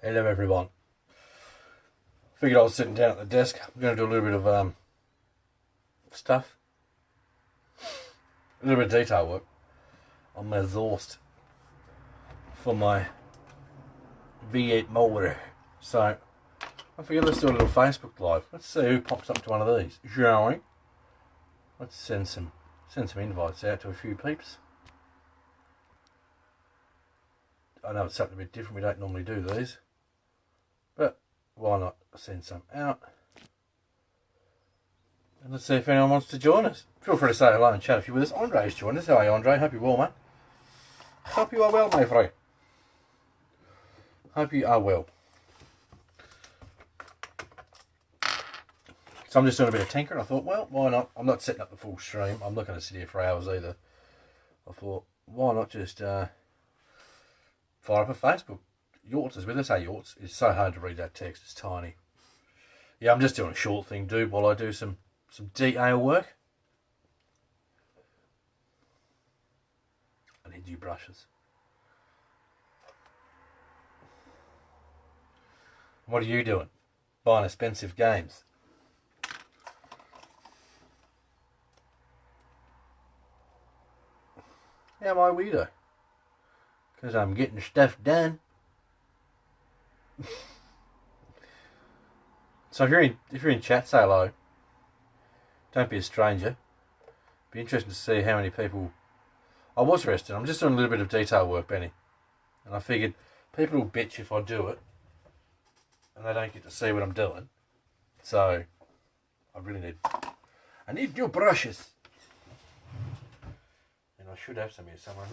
Hello everyone. Figured I was sitting down at the desk. I'm going to do a little bit of stuff. A little bit of detail work on my exhaust for my V8 motor. So I figured let's do a little Facebook Live. Let's see who pops up to one of these, shall we? Let's send some invites out to a few peeps. I know it's something a bit different. We don't normally do these, but why not send some out? And let's see if anyone wants to join us. Feel free to say hello and chat if you're with us. Andre's joined us. How are you, Andre? Hope you're well, mate. Hope you are well, my friend. Hope you are well. So I'm just doing a bit of tinkering. I thought, well, why not? I'm not setting up the full stream. I'm not going to sit here for hours either. I thought, why not just fire up a Facebook? Yorts is with us. Hey, Yorts. It's so hard to read that text. It's tiny. Yeah, I'm just doing a short thing, dude, while I do some detail work. I need new brushes. What are you doing? Buying expensive games. How am I weirdo? Because I'm getting stuff done. So if you're in chat, say hello. Don't be a stranger. Be interesting to see how many people. I was resting. I'm just doing a little bit of detail work, Benny, and I figured people will bitch if I do it, and they don't get to see what I'm doing. So I need new brushes, and I should have some here somewhere.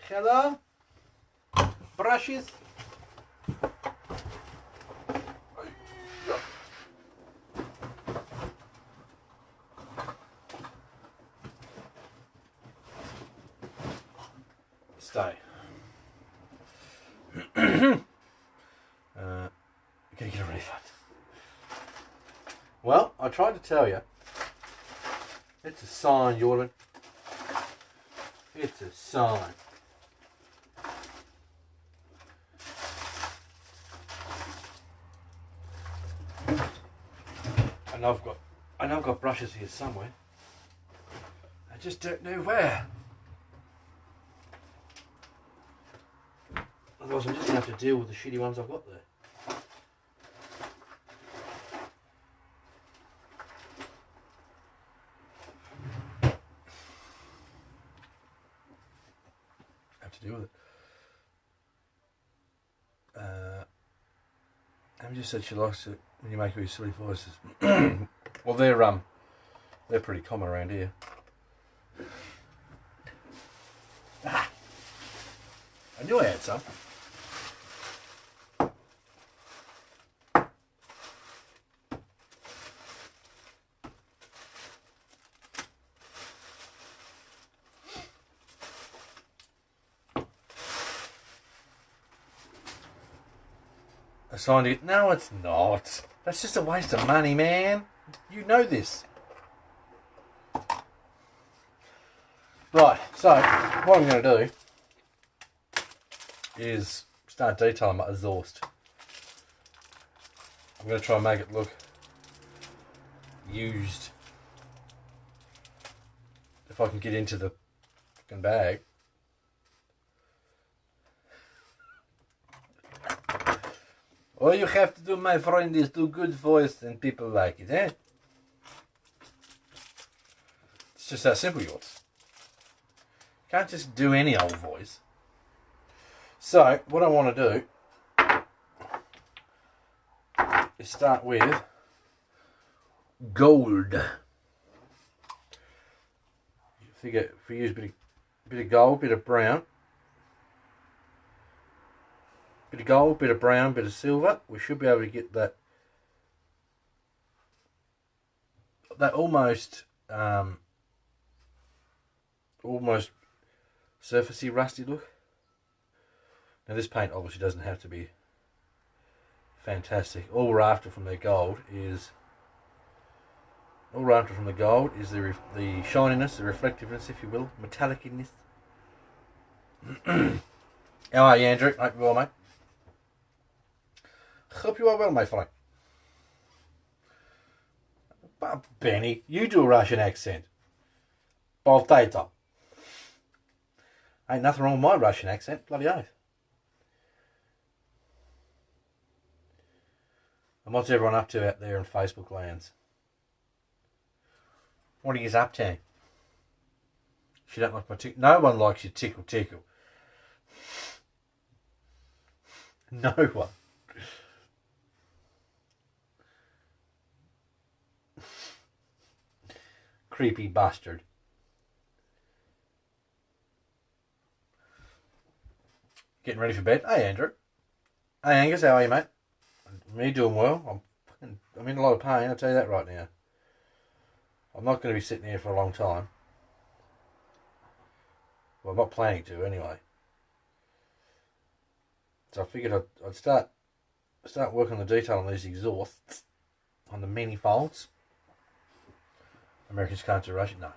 Hello, brushes. Stay. Gonna get a refund. Well, I tried to tell you. It's a sign, Jordan. It's a sign. And I've got brushes here somewhere. I just don't know where. Otherwise I'm just going to have to deal with the shitty ones I've got there. Have to deal with it. Em just said she likes it when you make these silly voices. Well, they're pretty common around here. Ah, I knew I had some. Assigned it. No, it's not. That's just a waste of money, man. You know this. Right, so what I'm going to do is start detailing my exhaust. I'm going to try and make it look used. If I can get into the fucking bag. All you have to do, my friend, is do good voice and people like it, eh? It's just that simple, yours. Can't just do any old voice. So, what I want to do is start with gold. You figure if we use a bit of gold, bit of brown, bit of gold, bit of brown, bit of silver, we should be able to get that almost surfacey, rusty look. Now this paint obviously doesn't have to be fantastic. All we're after from the gold is the shininess, the reflectiveness, if you will, metallicness. How are you, Andrew? Hope you're well, mate. Hope you are well, my friend. But Benny, you do a Russian accent. Baltaita. Ain't nothing wrong with my Russian accent, bloody oath. And what's everyone up to out there in Facebook lands? What are you up to? She don't like my tickle. No one likes your tickle. No one. Creepy bastard. Getting ready for bed. Hey, Andrew. Hey, Angus, how are you, mate? Me doing well. I'm in a lot of pain, I'll tell you that right now. I'm not going to be sitting here for a long time. Well, I'm not planning to, anyway. So I figured I'd start working on the detail on these exhausts, on the manifolds. Americans can't do Russian, no.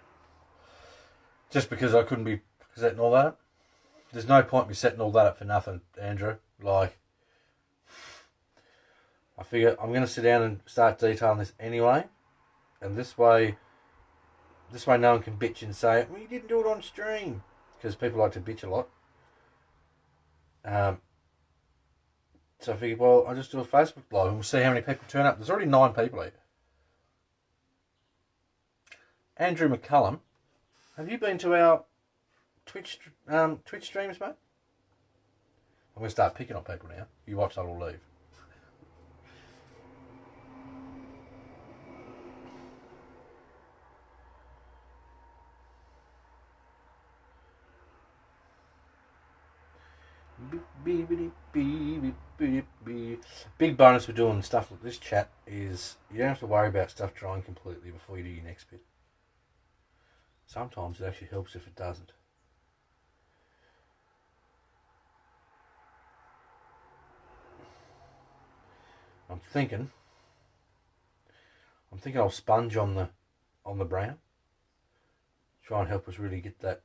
Just because I couldn't be setting all that up. There's no point me setting all that up for nothing, Andrew. Like, I figure I'm going to sit down and start detailing this anyway. And this way no one can bitch and say, well, you didn't do it on stream. Because people like to bitch a lot. So I figured, well, I'll just do a Facebook Live and we'll see how many people turn up. There's already 9 people here. Andrew McCullum, have you been to our Twitch streams, mate? I'm going to start picking on people now. You watch that, I'll leave. Big bonus for doing stuff like this chat is you don't have to worry about stuff drying completely before you do your next bit. Sometimes it actually helps if it doesn't. I'm thinking I'll sponge on the brown. Try and help us really get that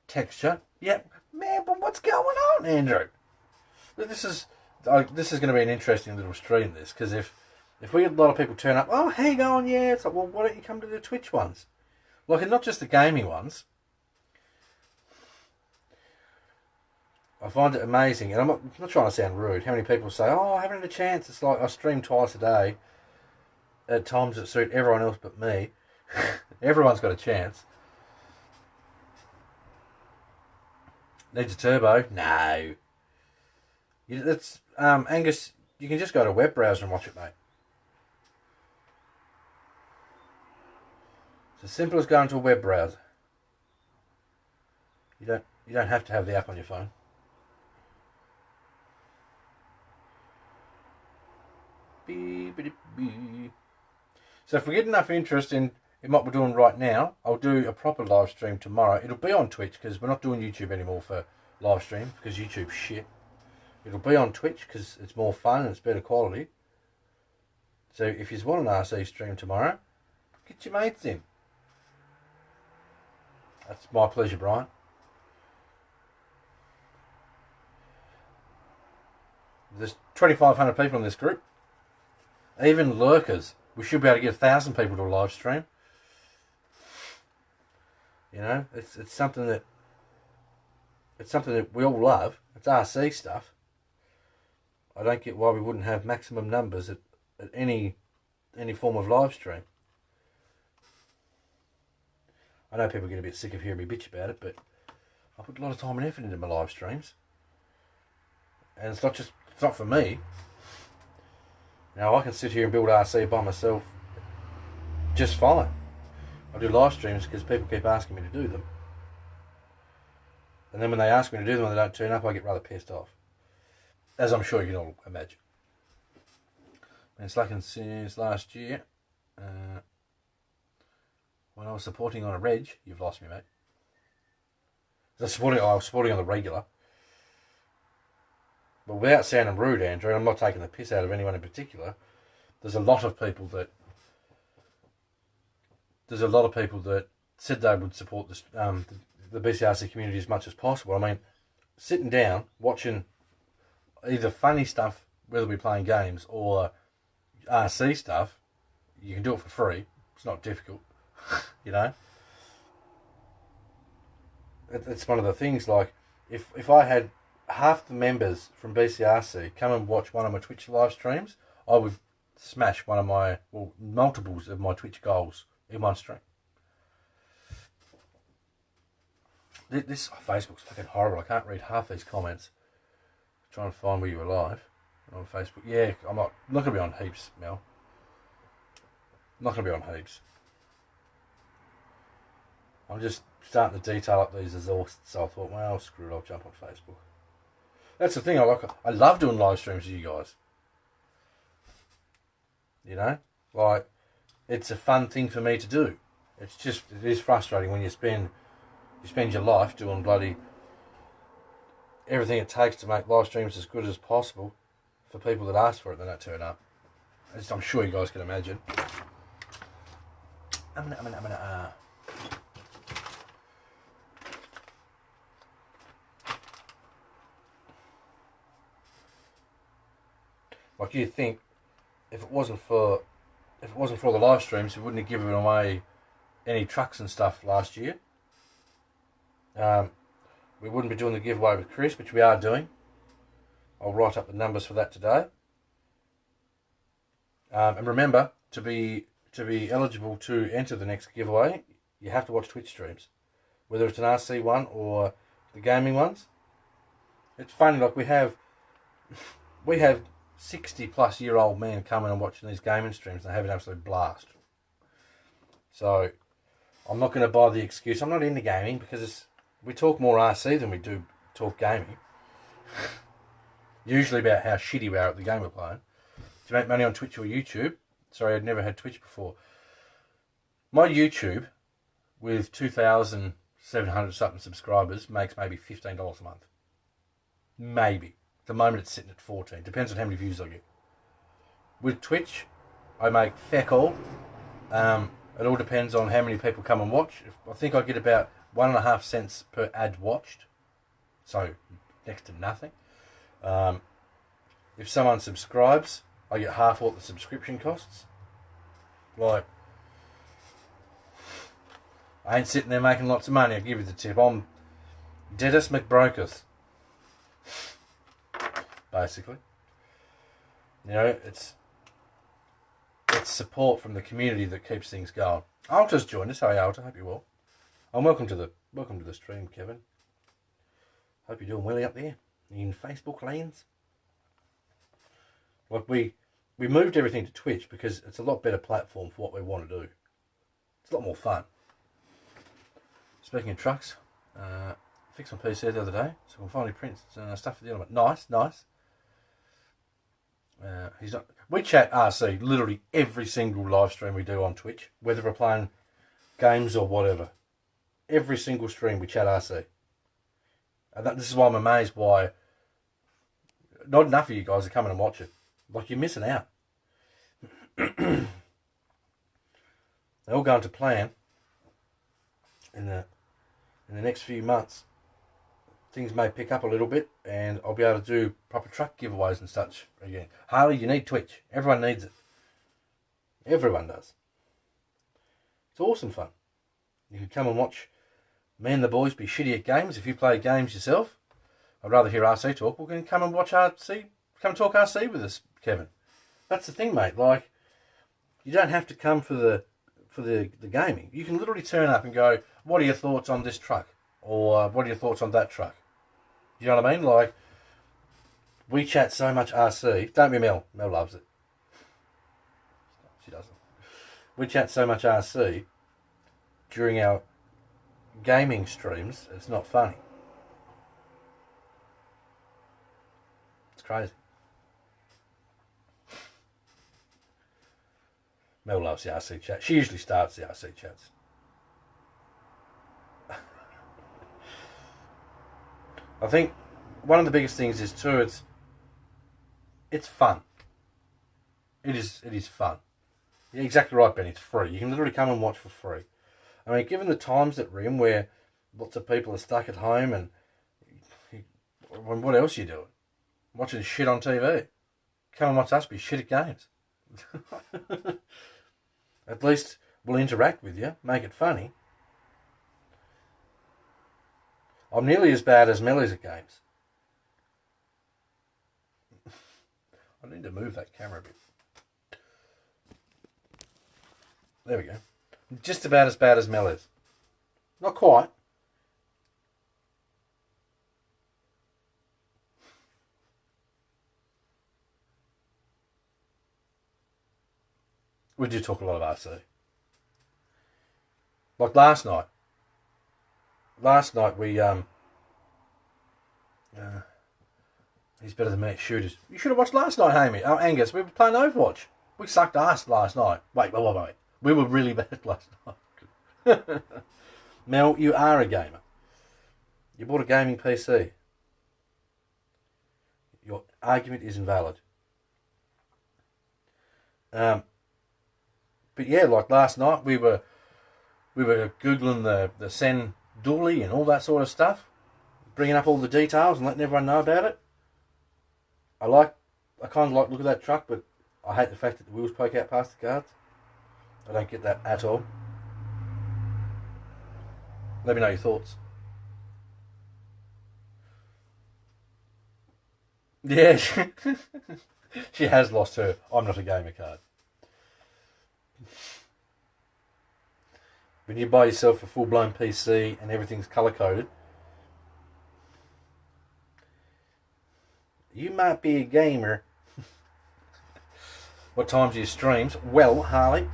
texture. Yep, man, but what's going on, Andrew? This is going to be an interesting little stream, this, because if we get a lot of people turn up, oh, how you going? Yeah, it's like, well, why don't you come to the Twitch ones? Like, and not just the gaming ones. I find it amazing, and I'm not trying to sound rude, how many people say, oh, I haven't had a chance. It's like I stream twice a day at times that suit everyone else but me. Everyone's got a chance. Needs a turbo? No. That's Angus, you can just go to a web browser and watch it, mate. It's as simple as going to a web browser. You don't have to have the app on your phone. So if we get enough interest in what we're doing right now, I'll do a proper live stream tomorrow. It'll be on Twitch because we're not doing YouTube anymore for live stream because YouTube's shit. It'll be on Twitch because it's more fun and it's better quality. So if you want an RC stream tomorrow, get your mates in. That's my pleasure, Brian. There's 2,500 people in this group. Even lurkers. We should be able to get 1,000 people to a live stream. You know, it's something that we all love. It's RC stuff. I don't get why we wouldn't have maximum numbers at any form of live stream. I know people get a bit sick of hearing me bitch about it, but I put a lot of time and effort into my live streams. And it's not for me. Now, I can sit here and build RC by myself just fine. I do live streams because people keep asking me to do them. And then when they ask me to do them and they don't turn up, I get rather pissed off. As I'm sure you can all imagine. And it's like since last year, when I was supporting on a reg, you've lost me, mate. I was supporting on the regular. But without sounding rude, Andrew, I'm not taking the piss out of anyone in particular. There's a lot of people that said they would support the BCRC community as much as possible. I mean, sitting down, watching either funny stuff, whether we're playing games, or RC stuff, you can do it for free. It's not difficult, you know. It's one of the things, like, if I had half the members from BCRC come and watch one of my Twitch live streams, I would smash one of my, well, multiples of my Twitch goals in one stream. This Facebook's fucking horrible. I can't read half these comments. Trying to find where you were live on Facebook. Yeah, I'm not going to be on heaps, Mel. I'm not going to be on heaps. I'm just starting to detail up these exhausts, so I thought, well, screw it, I'll jump on Facebook. That's the thing I like. I love doing live streams with you guys. You know? Like, it's a fun thing for me to do. It's just, it is frustrating when you spend your life doing bloody everything it takes to make live streams as good as possible for people that ask for it, they don't turn up. As I'm sure you guys can imagine. Like, you'd think if it wasn't for all the live streams, we wouldn't have given away any trucks and stuff last year. We wouldn't be doing the giveaway with Chris, which we are doing. I'll write up the numbers for that today. And remember, to be eligible to enter the next giveaway, you have to watch Twitch streams, whether it's an RC one or the gaming ones. It's funny, like, we have 60-plus-year-old men coming and watching these gaming streams and they have an absolute blast. So I'm not going to buy the excuse. I'm not into gaming because we talk more RC than we do talk gaming. Usually about how shitty we are at the game we're playing. To make money on Twitch or YouTube. Sorry, I'd never had Twitch before. My YouTube, with 2,700 something subscribers, makes maybe $15 a month. Maybe. At the moment it's sitting at 14. Depends on how many views I get. With Twitch, I make feck all. It all depends on how many people come and watch. I think I get about 1.5 cents per ad watched. So, next to nothing. If someone subscribes, I get half what the subscription costs. Like, I ain't sitting there making lots of money, I'll give you the tip. I'm Dennis McBrokers. Basically. You know, it's support from the community that keeps things going. Alta's joined us. Hi Alta, hope you're well. And welcome to the stream, Kevin. Hope you're doing well out there in Facebook lands. Like, we moved everything to Twitch because it's a lot better platform for what we want to do. It's a lot more fun. Speaking of trucks, fixed my PC the other day, so I can finally print stuff for the element. Nice. We chat RC literally every single live stream we do on Twitch, whether we're playing games or whatever. Every single stream we chat RC. And this is why I'm amazed why not enough of you guys are coming and watch it. Like, you're missing out. They're all going to plan in the next few months. Things may pick up a little bit and I'll be able to do proper truck giveaways and such again. Harley, you need Twitch. Everyone needs it. Everyone does. It's awesome fun. You can come and watch me and the boys be shitty at games. If you play games yourself, I'd rather hear RC talk. Well, can come and watch RC. Come talk RC with us, Kevin. That's the thing, mate. Like, you don't have to come for the gaming. You can literally turn up and go, what are your thoughts on this truck? Or what are your thoughts on that truck? You know what I mean? Like, we chat so much RC. Don't be Mel. Mel loves it. She doesn't. We chat so much RC during our gaming streams, it's not funny. It's crazy. Mel loves the RC chat. She usually starts the RC chats. I think one of the biggest things is too, it's fun. It is fun. You're exactly right, Ben. It's free. You can literally come and watch for free. I mean, given the times that we're in, where lots of people are stuck at home and Well, what else are you doing? Watching shit on TV. Come and watch us be shit at games. At least we'll interact with you, make it funny. I'm nearly as bad as Melly's at games. I need to move that camera a bit. There we go. Just about as bad as Mel is. Not quite. We do talk a lot of RC. Like last night. Last night we he's better than me at shooters. You should have watched last night, Amy. Oh, Angus, we were playing Overwatch. We sucked ass last night. Wait. We were really bad last night. Mel, you are a gamer. You bought a gaming PC. Your argument is invalid. But yeah, like last night we were googling the Sen dually and all that sort of stuff, bringing up all the details and letting everyone know about it. I kind of like look at that truck, but I hate the fact that the wheels poke out past the guards. I don't get that at all. Let me know your thoughts. Yeah, she has lost her I'm not a gamer card. When you buy yourself a full-blown PC and everything's colour-coded, you might be a gamer. What time's your streams? Well, Harley,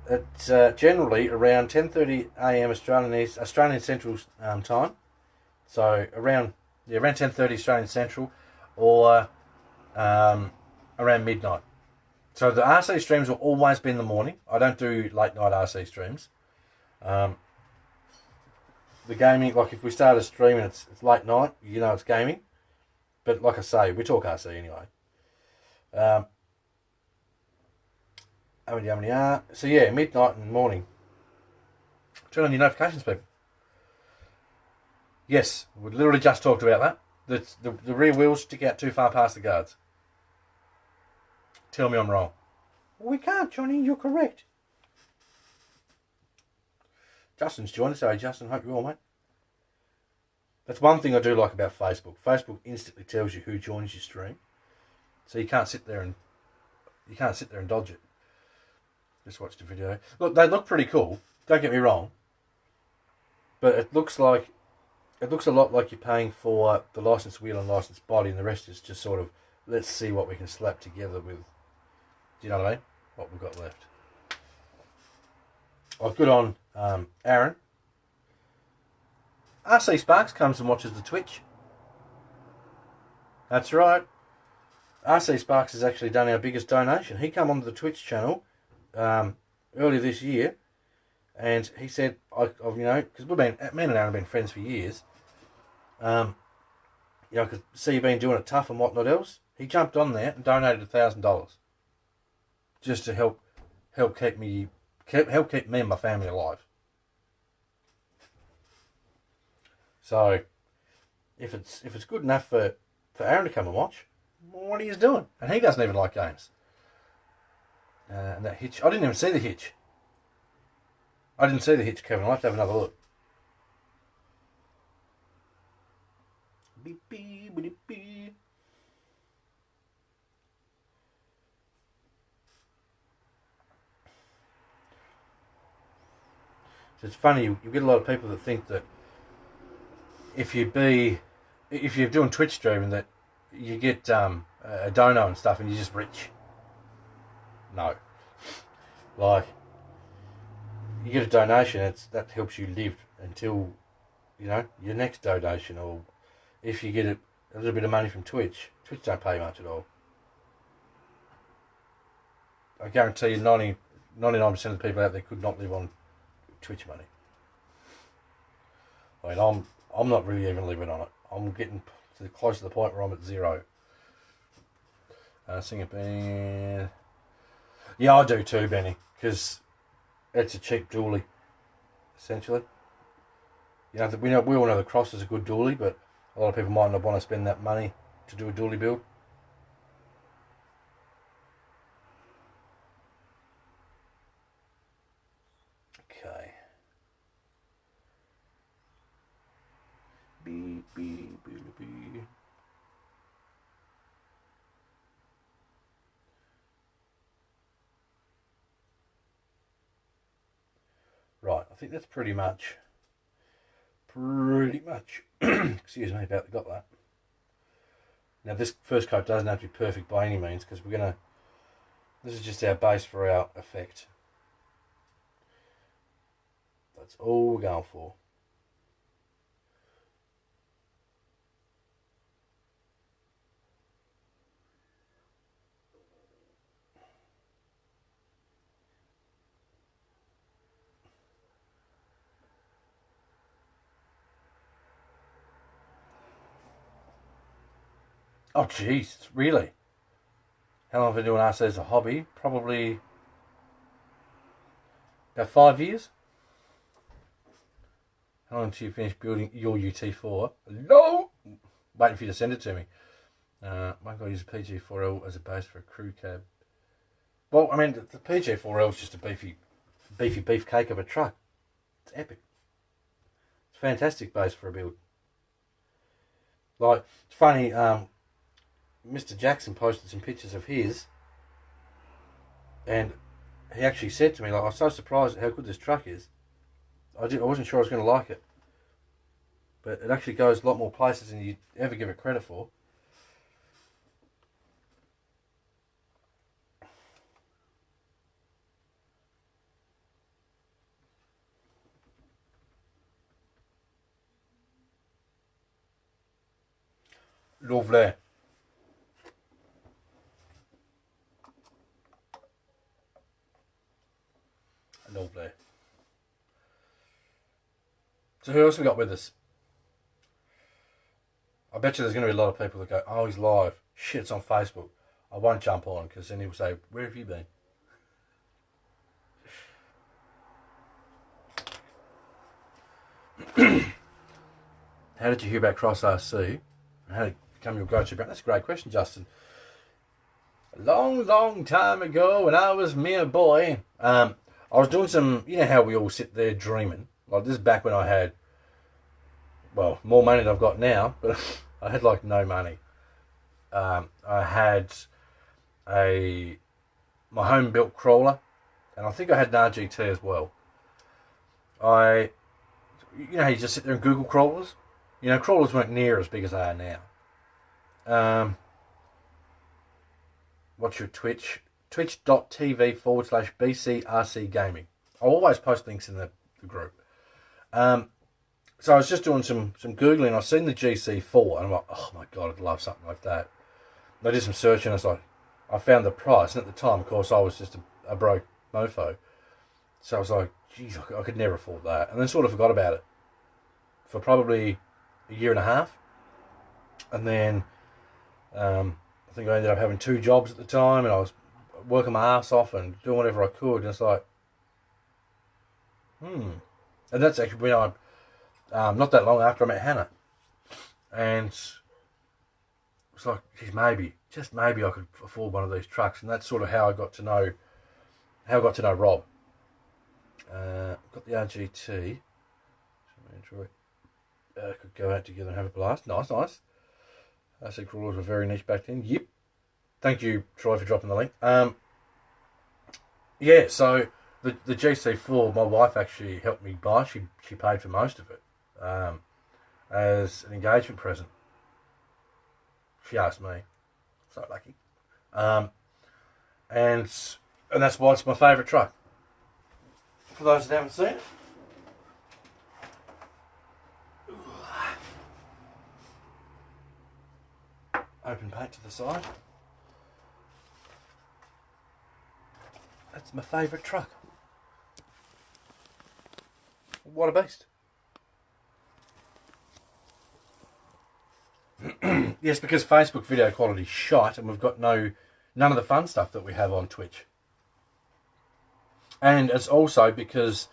it's generally around 10:30 AM Australian Central time. So around 10:30 Australian Central, or around midnight. So the RC streams will always be in the morning. I don't do late night RC streams. The gaming, like if we start a stream and it's late night, you know it's gaming. But like I say, we talk RC anyway. So yeah, midnight and morning. Turn on your notifications, people. Yes, we literally just talked about that. The rear wheels stick out too far past the guards. Tell me I'm wrong. Well, we can't, Johnny. You're correct. Justin's joined us. Sorry, Justin. Hope you're well, mate. That's one thing I do like about Facebook. Facebook instantly tells you who joins your stream, so you can't sit there and dodge it. Just watch the video. Look, they look pretty cool. Don't get me wrong, but it looks a lot like you're paying for the licensed wheel and licensed body, and the rest is just sort of let's see what we can slap together with. Do you know what I mean? What we've got left. Oh, good on Aaron. RC Sparks comes and watches the Twitch. That's right. RC Sparks has actually done our biggest donation. He came onto the Twitch channel earlier this year, and he said, because me and Aaron have been friends for years. I could see you been doing it tough and whatnot else. He jumped on there and donated $1,000 just to help keep me and my family alive. So, if it's good enough for Aaron to come and watch, what are you doing? And he doesn't even like games. And that hitch, I didn't even see the hitch. Kevin. I'll have to have another look. Beep, beep, beep, beep. So it's funny, you get a lot of people that think that if you're doing Twitch streaming that you get a dono and stuff and you're just rich. No. Like, you get a donation, that helps you live until, your next donation, or if you get a little bit of money from Twitch don't pay much at all. I guarantee you 99% of the people out there could not live on Twitch money. I mean, I'm not really even living on it. I'm getting close to the point where I'm at zero. Singer band. Yeah, I do too, Benny, because it's a cheap dually, essentially. We all know the Cross is a good dually, but A lot of people might not want to spend that money to do a dually build. Okay. Beep, beep, beep, beep. Right, I think that's pretty much, excuse me about got that. Now this first coat doesn't have to be perfect by any means, because this is just our base for our effect. That's all we're going for. Oh jeez, really? How long have I been doing RC as a hobby? Probably about 5 years. How long until you finish building your UT4? No! Waiting for you to send it to me. Won't I use a PG4L as a base for a crew cab? Well, I mean, the PG4L is just a beefy beefcake of a truck. It's epic. It's a fantastic base for a build. Like, it's funny, Mr. Jackson posted some pictures of his, and he actually said to me, like, I was so surprised at how good this truck is. I wasn't sure I was going to like it, but it actually goes a lot more places than you'd ever give it credit for. Lovely. Lovely. So who else we got with us? I bet you there's going to be a lot of people that go, oh, he's live. Shit, it's on Facebook. I won't jump on, because then he'll say, where have you been? How did you hear about Cross RC? How did it become your go-to brand? That's a great question, Justin. A long time ago, when I was mere boy, I was doing some, you know how we all sit there dreaming. Like, this is back when I had, well, more money than I've got now, but I had like no money. I had my home built crawler, and I think I had an RGT as well. You know how you just sit there and Google crawlers? You know, crawlers weren't near as big as they are now. What's your Twitch? Twitch.tv/BCRC Gaming. I'll always post links in the group. So I was just doing some Googling. I've seen the GC4 and I'm like, oh my God, I'd love something like that. And I did some searching and I found the price. And at the time, of course, I was just a broke mofo. So I was like, geez, I could never afford that. And then sort of forgot about it for probably a year and a half. And then I think I ended up having 2 jobs at the time, and I was working my ass off and doing whatever I could. And it's like, And that's actually when not that long after I met Hannah. And it's like, geez, just maybe I could afford one of these trucks. And that's sort of how I got to know Rob. Got the RGT. Could go out together and have a blast. Nice. I said crawlers were very niche back then. Yep. Thank you, Troy, for dropping the link. Yeah, so the GC4, my wife actually helped me buy. She paid for most of it as an engagement present. She asked me. So lucky. And that's why it's my favourite truck. For those that haven't seen it. Open paint to the side. That's my favourite truck. What a beast. Yes, because Facebook video quality is shite and we've got none of the fun stuff that we have on Twitch. And it's also because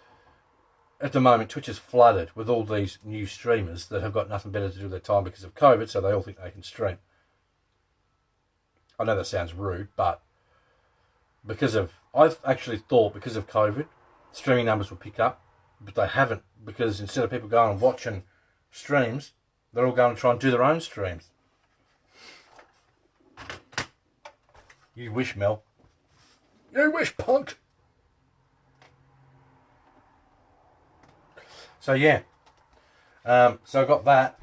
at the moment, Twitch is flooded with all these new streamers that have got nothing better to do with their time because of COVID, so they all think they can stream. I know that sounds rude, but I've actually thought because of COVID, streaming numbers will pick up, but they haven't, because instead of people going and watching streams, they're all going to try and do their own streams. You wish, Mel. You wish, punk. So yeah, so I got that,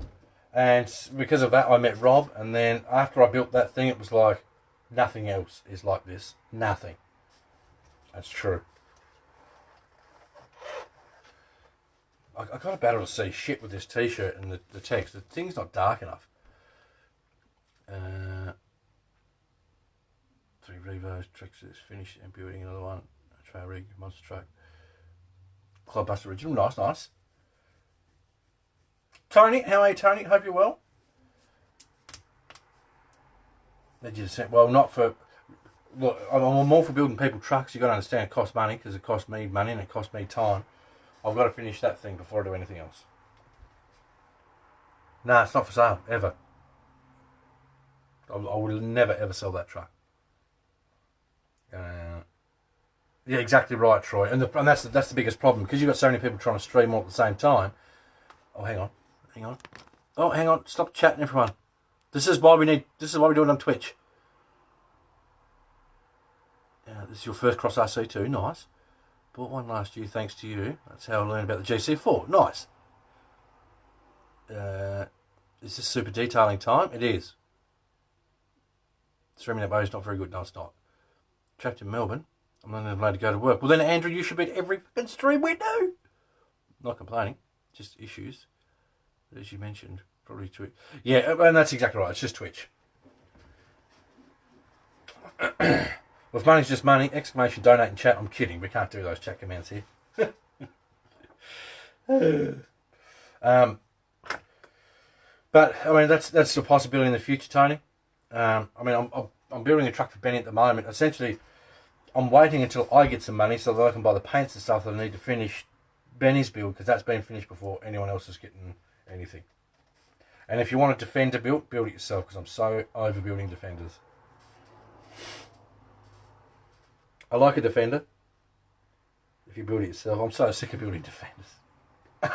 and because of that I met Rob, and then after I built that thing, it was like, nothing else is like this. Nothing. That's true. I got a battle to see shit with this t-shirt and the text. The thing's not dark enough. 3 Revos, tricks is finished, and building another one. Trail rig, monster truck. Clubbuster original, nice. Tony, how are you, Tony? Hope you're well. Well, not for... Look, I'm all for building people trucks. You've got to understand it costs money, because it costs me money and it costs me time. I've got to finish that thing before I do anything else. Nah, it's not for sale, ever. I will never, ever sell that truck. Yeah, exactly right, Troy. And that's the biggest problem, because you've got so many people trying to stream all at the same time. Oh, hang on. Oh, hang on. Stop chatting, everyone. This is why we do it on Twitch. This is your first Cross RC2. Nice. Bought one last year thanks to you. That's how I learned about the GC4. Nice. Is this super detailing time? It is. Streaming that way is not very good. No, it's not. Trapped in Melbourne. I'm not allowed to go to work. Well then, Andrew, you should be at every stream we do. Not complaining. Just issues. As you mentioned. Probably Twitch. Yeah, and that's exactly right. It's just Twitch. Well, if money's just money, exclamation, donate and chat. I'm kidding. We can't do those chat commands here. But I mean, that's a possibility in the future, Tony. I mean, I'm building a truck for Benny at the moment. Essentially, I'm waiting until I get some money so that I can buy the paints and stuff that I need to finish Benny's build, because that's been finished before anyone else is getting anything. And if you want a Defender built, build it yourself, because I'm so over building Defenders. I like a Defender. If you build it yourself, I'm so sick of building Defenders. It's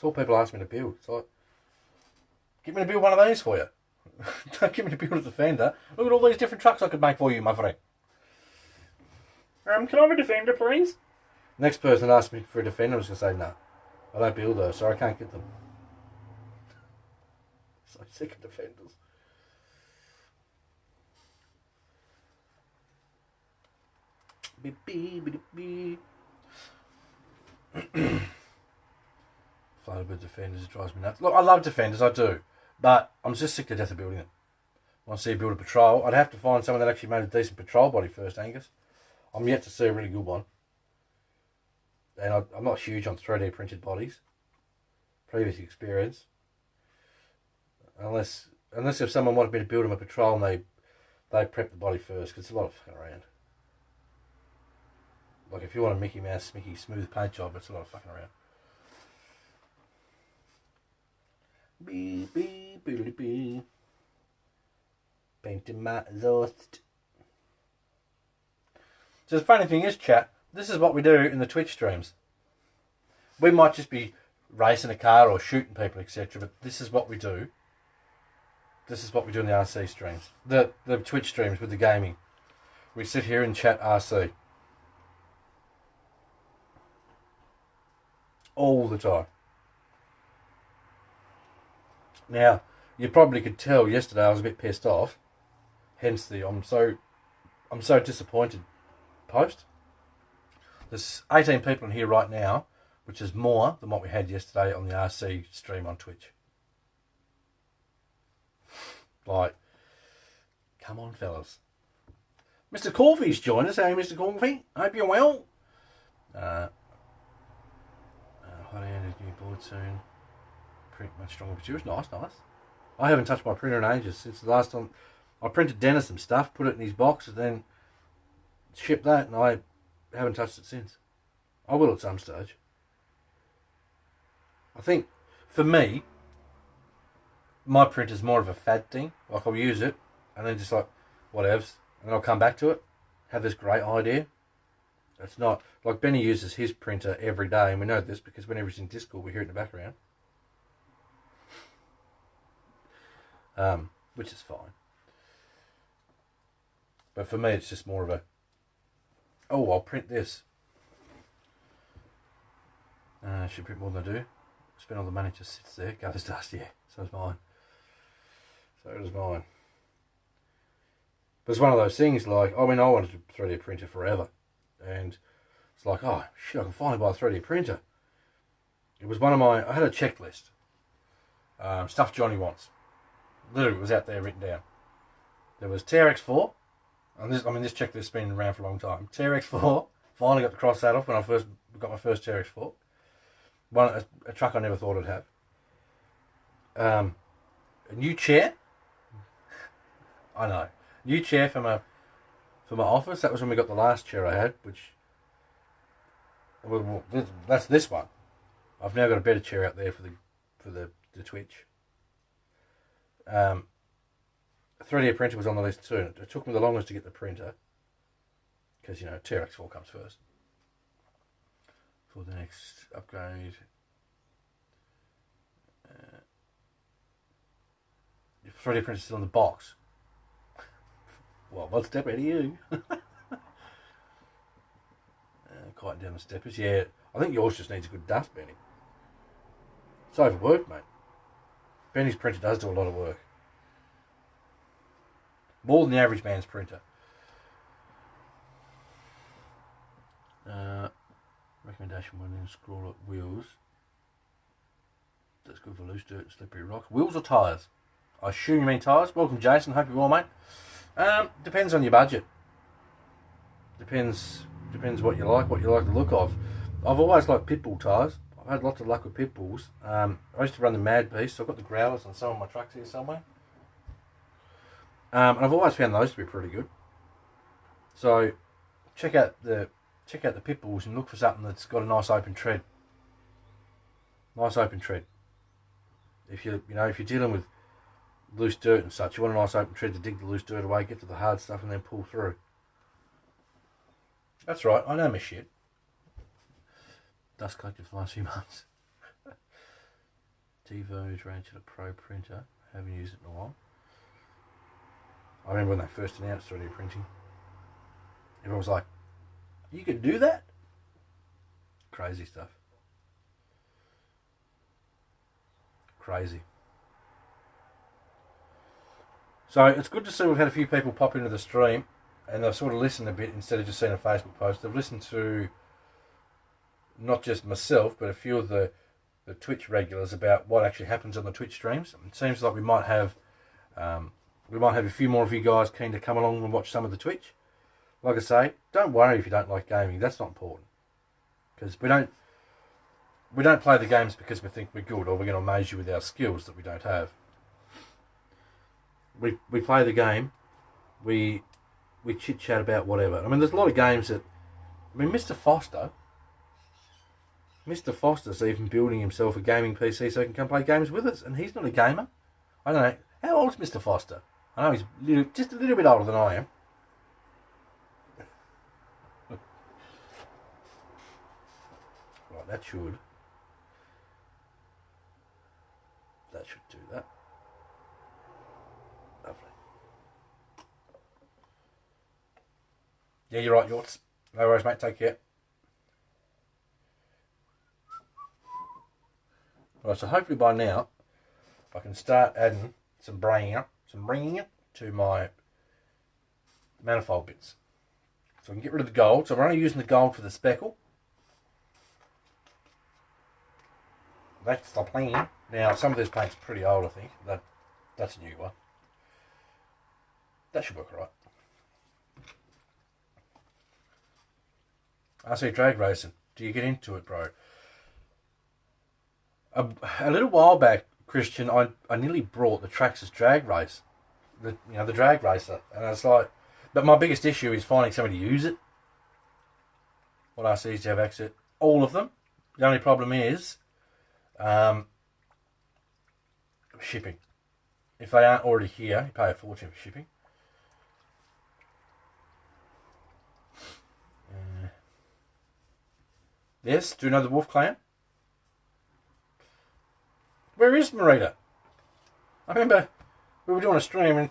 all people ask me to build. It's like, get me to build one of these for you. Don't get me to build a Defender. Look at all these different trucks I could make for you, my friend. Can I have a Defender, please? Next person asked me for a Defender, I was going to say no. I don't build those, so I can't get them. So sick of Defenders. Floated with Defenders, it drives me nuts. Look, I love Defenders, I do. But I'm just sick to death of building them. When I see a build a patrol, I'd have to find someone that actually made a decent patrol body first, Angus. I'm yet to see a really good one. And I'm not huge on 3D printed bodies. Previous experience. Unless if someone wanted me to build them a patrol and they prep the body first, because it's a lot of fucking around. Like if you want a Mickey smooth paint job, it's a lot of fucking around. Painting my exhaust. So the funny thing is, chat, this is what we do in the Twitch streams. We might just be racing a car or shooting people, etc. But this is what we do. This is what we do in the RC streams. The Twitch streams with the gaming. We sit here and chat RC. All the time. Now, you probably could tell yesterday I was a bit pissed off. Hence the I'm so disappointed post. There's 18 people in here right now, which is more than what we had yesterday on the RC stream on Twitch. Like, come on, fellas. Mr. Corfy's joined us. Hey, Mr. Corfy. Hope you're well. Hot-handed new board soon. Print much stronger materials. Nice. I haven't touched my printer in ages since the last time. I printed Dennis some stuff, put it in his box, and then shipped that. And haven't touched it since. I will at some stage. I think, for me, my printer's more of a fad thing. Like, I'll use it, and then just like, whatevs. And then I'll come back to it, have this great idea. It's not, like Benny uses his printer every day, and we know this because whenever he's in Discord, we hear it in the background. Which is fine. But for me, it's just more of a, oh, I'll print this. I should print more than I do. Spend all the money, just sits there, gathers dust, yeah. So does mine. So does mine. But it's one of those things like, I mean, I wanted a 3D printer forever. And it's like, oh, shit, I can finally buy a 3D printer. It was one of my, I had a checklist. Stuff Johnny wants. Literally, it was out there written down. There was TRX4. And this checklist has been around for a long time. TRX4. Finally got the cross that off when I first got my first TRX4. A truck I never thought I'd have. A new chair. I know. New chair for my office. That was when we got the last chair I had, which, well, that's this one. I've now got a better chair out there for the Twitch. 3D printer was on the list too. It took me the longest to get the printer because, you know, TRX4 comes first. For the next upgrade. 3D printer's still in the box. Well, one step ahead of you. Quieting down the steppers. Yeah, I think yours just needs a good dust, Benny. It's overworked, mate. Benny's printer does do a lot of work. More than the average man's printer. Recommendation one in scroll up wheels. That's good for loose dirt and slippery rocks. Wheels or tyres? I assume you mean tyres. Welcome, Jason. Hope you're well, mate. Depends on your budget. Depends what you like the look of. I've always liked pitbull tyres. I've had lots of luck with pitbulls. I used to run the Mad Beast, so I've got the growlers on some of my trucks here somewhere. And I've always found those to be pretty good. So check out the pitbulls and look for something that's got a nice open tread. Nice open tread. If you're dealing with loose dirt and such, you want a nice open tread to dig the loose dirt away, get to the hard stuff, and then pull through. That's right, I know my shit. Dust collected for the last few months. Devo Tarantula Pro printer. Haven't used it in a while. I remember when they first announced 3D printing. Everyone was like, you could do that? Crazy stuff. Crazy. So it's good to see we've had a few people pop into the stream and they've sort of listened a bit instead of just seeing a Facebook post. They've listened to not just myself, but a few of the Twitch regulars about what actually happens on the Twitch streams. It seems like we might have a few more of you guys keen to come along and watch some of the Twitch. Like I say, don't worry if you don't like gaming. That's not important, because we don't play the games because we think we're good or we're going to amaze you with our skills that we don't have. We play the game. We chit chat about whatever. I mean, there's a lot of games that. I mean, Mr. Foster's even building himself a gaming PC so he can come play games with us, and he's not a gamer. I don't know. How old's Mr. Foster? I know he's just a little bit older than I am. Right, that should do that. Lovely. Yeah, you're right, Yorts. No worries, mate. Take care. Right, so hopefully by now I can start adding some bringing up to my manifold bits. So I can get rid of the gold. So we're only using the gold for the speckle. That's the plan. Now, some of this paint's pretty old, I think. That's a new one. That should work all right. I see drag racing. Do you get into it, bro? A little while back, Christian, I nearly brought the Traxxas drag race. The drag racer. And I was like, but my biggest issue is finding somebody to use it. What RCs do you have access? All of them. The only problem is shipping. If they aren't already here, you pay a fortune for shipping. Yes, do you know the Wolf Clan? Where is Marita? I remember we were doing a stream and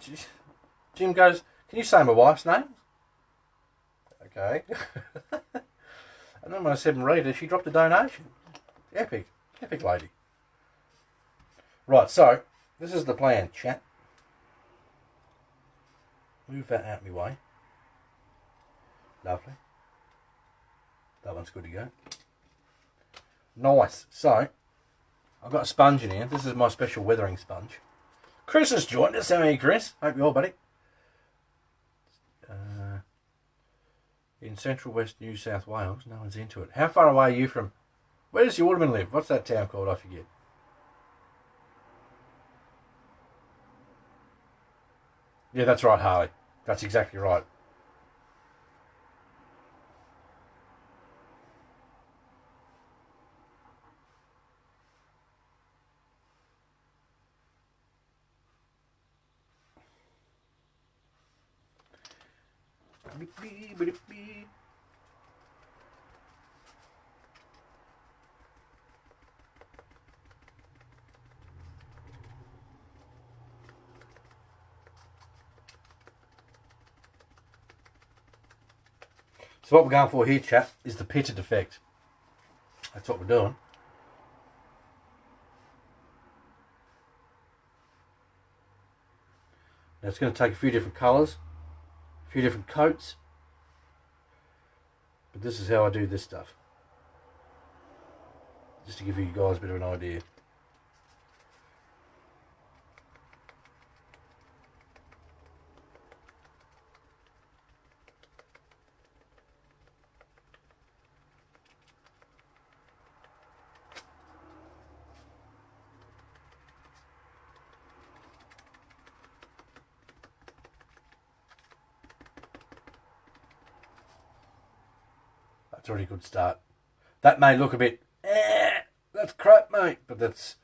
Jim goes, "Can you say my wife's name?" Okay. And then when I said Marita, she dropped a donation. Epic. Epic lady. Right, so this is the plan, chat. Move that out of my way. Lovely. That one's good to go. Nice. So, I've got a sponge in here. This is my special weathering sponge. Chris has joined us. How are you, Chris? Hope you're all, buddy. In central west New South Wales. No one's into it. How far away are you from... Where does your Waterman live? What's that town called? I forget. Yeah, that's right, Harley. That's exactly right. So what we're going for here, chat, is the pitted effect. That's what we're doing. Now it's going to take a few different colours, a few different coats, but this is how I do this stuff. Just to give you guys a bit of an idea. That's already a good start. That may look a bit, that's crap, mate, but that's,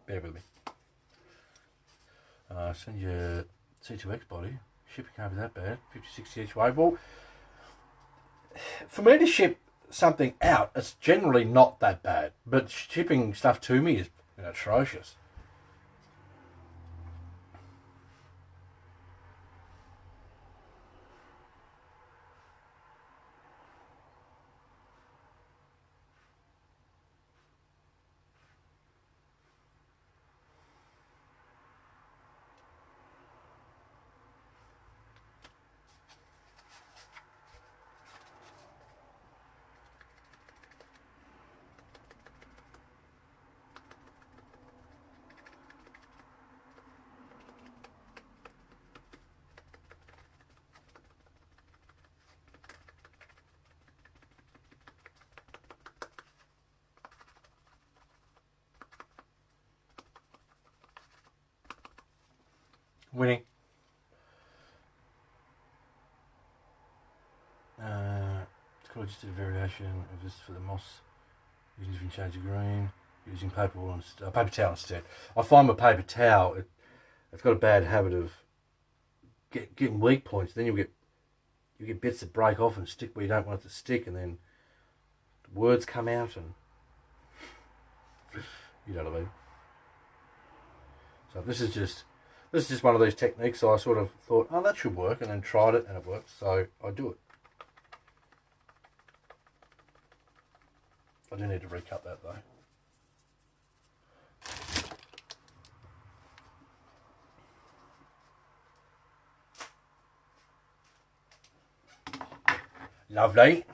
bear with me. Send your C2X body. Shipping can't be that bad. 50-60 each way. Well, for me to ship something out, it's generally not that bad. But shipping stuff to me is atrocious. Winning. It's called just a variation of this for the moss. Using different shades of green. Using paper towel instead. I find with paper towel, it's got a bad habit of getting weak points. Then you get bits that break off and stick where you don't want it to stick, and then words come out, and you know what I mean. So this is just one of these techniques. So I sort of thought, oh, that should work, and then tried it, and it worked. So I do it. I do need to recut that though. Lovely.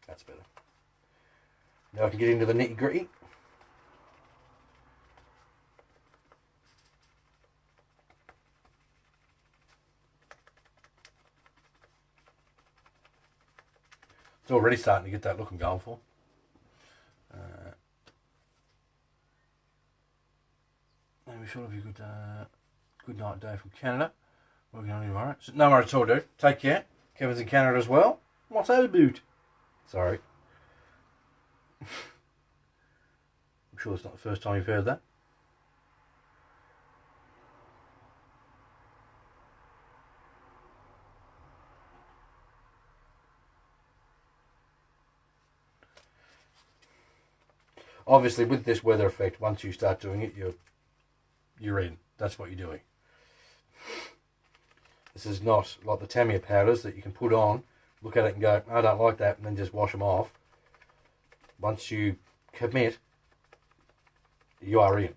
That's better. Now I can get into the nitty gritty. It's already starting to get that look I'm going for. Maybe sure of you good night day from Canada. Working on you tomorrow. So, no worries at all, dude. Take care. Kevin's in Canada as well. What's that about? Sorry. I'm sure it's not the first time you've heard that. Obviously, with this weather effect, once you start doing it, you're in. That's what you're doing. This is not like the Tamiya powders that you can put on, look at it and go, I don't like that, and then just wash them off. Once you commit, you are in.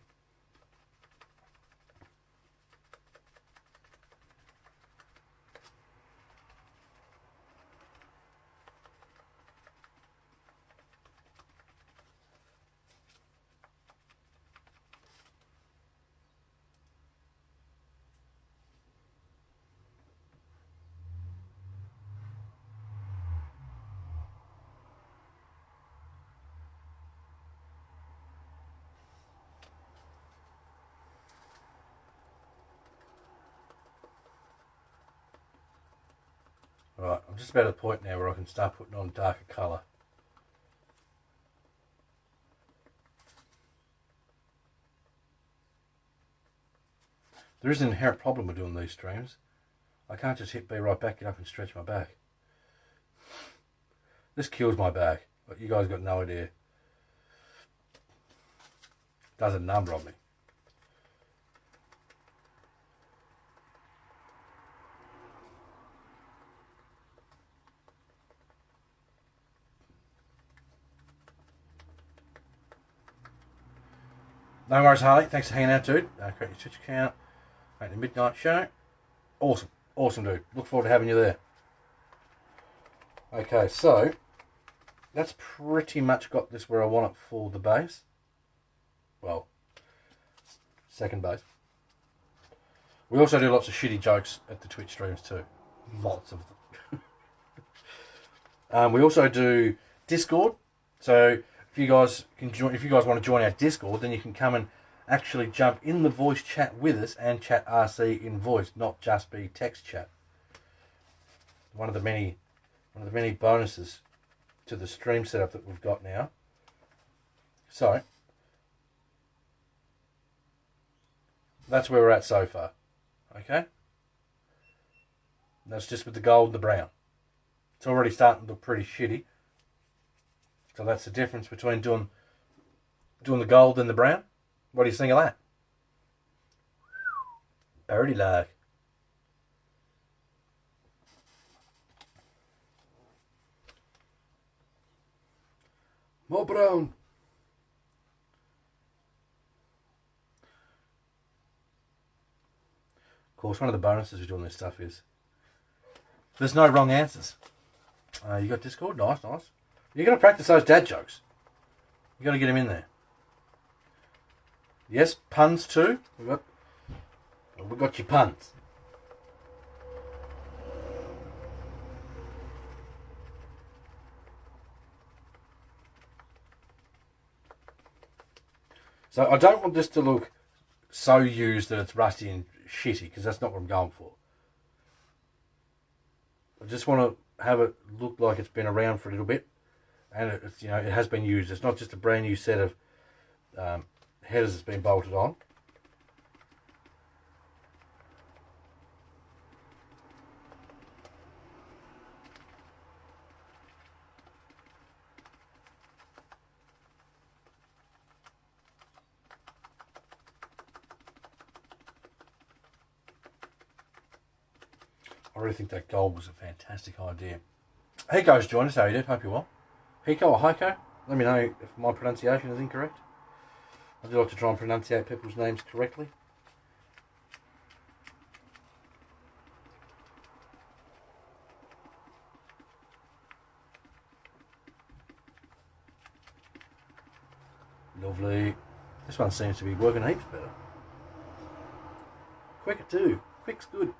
Right, I'm just about at the point now where I can start putting on darker colour. There is an inherent problem with doing these streams. I can't just hit B right back, get up and stretch my back. This kills my back. But you guys got no idea. Does a number on me. No worries, Harley. Thanks for hanging out, dude. Create your Twitch account. Make the midnight show. Awesome. Awesome, dude. Look forward to having you there. Okay, so that's pretty much got this where I want it for the bass. Well, second bass. We also do lots of shitty jokes at the Twitch streams too. Lots of them. We also do Discord. So if you guys can join, if you guys want to join our Discord, then you can come and actually jump in the voice chat with us and chat RC in voice, not just be text chat. One of the many bonuses to the stream setup that we've got now. So that's where we're at so far. Okay? That's just with the gold and the brown. It's already starting to look pretty shitty. So that's the difference between doing the gold and the brown. What do you think of that? Already like. More brown. Of course, one of the bonuses of doing this stuff is there's no wrong answers. You got Discord? Nice, nice. You're going to practice those dad jokes. You got to get them in there. Yes, puns too. We got your puns. So I don't want this to look so used that it's rusty and shitty, because that's not what I'm going for. I just want to have it look like it's been around for a little bit, and it's, you know, it has been used. It's not just a brand new set of headers that's been bolted on. I really think that gold was a fantastic idea. Hiko's joined us. How you doing? Hope you're well. Hiko or Heiko? Let me know if my pronunciation is incorrect. I do like to try and pronunciate people's names correctly. Lovely. This one seems to be working heaps better. Quicker too. Quick's good.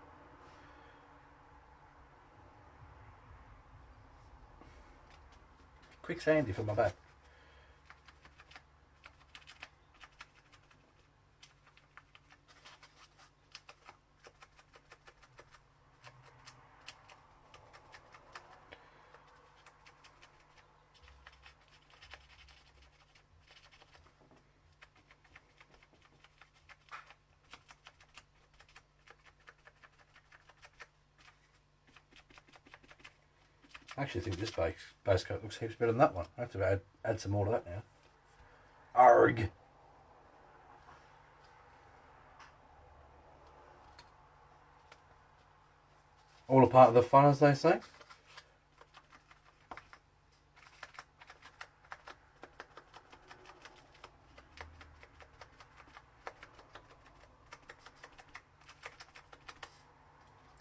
Quick's handy for my back. I actually think this base coat looks heaps better than that one. I have to add some more to that now. Arg! All a part of the fun, as they say.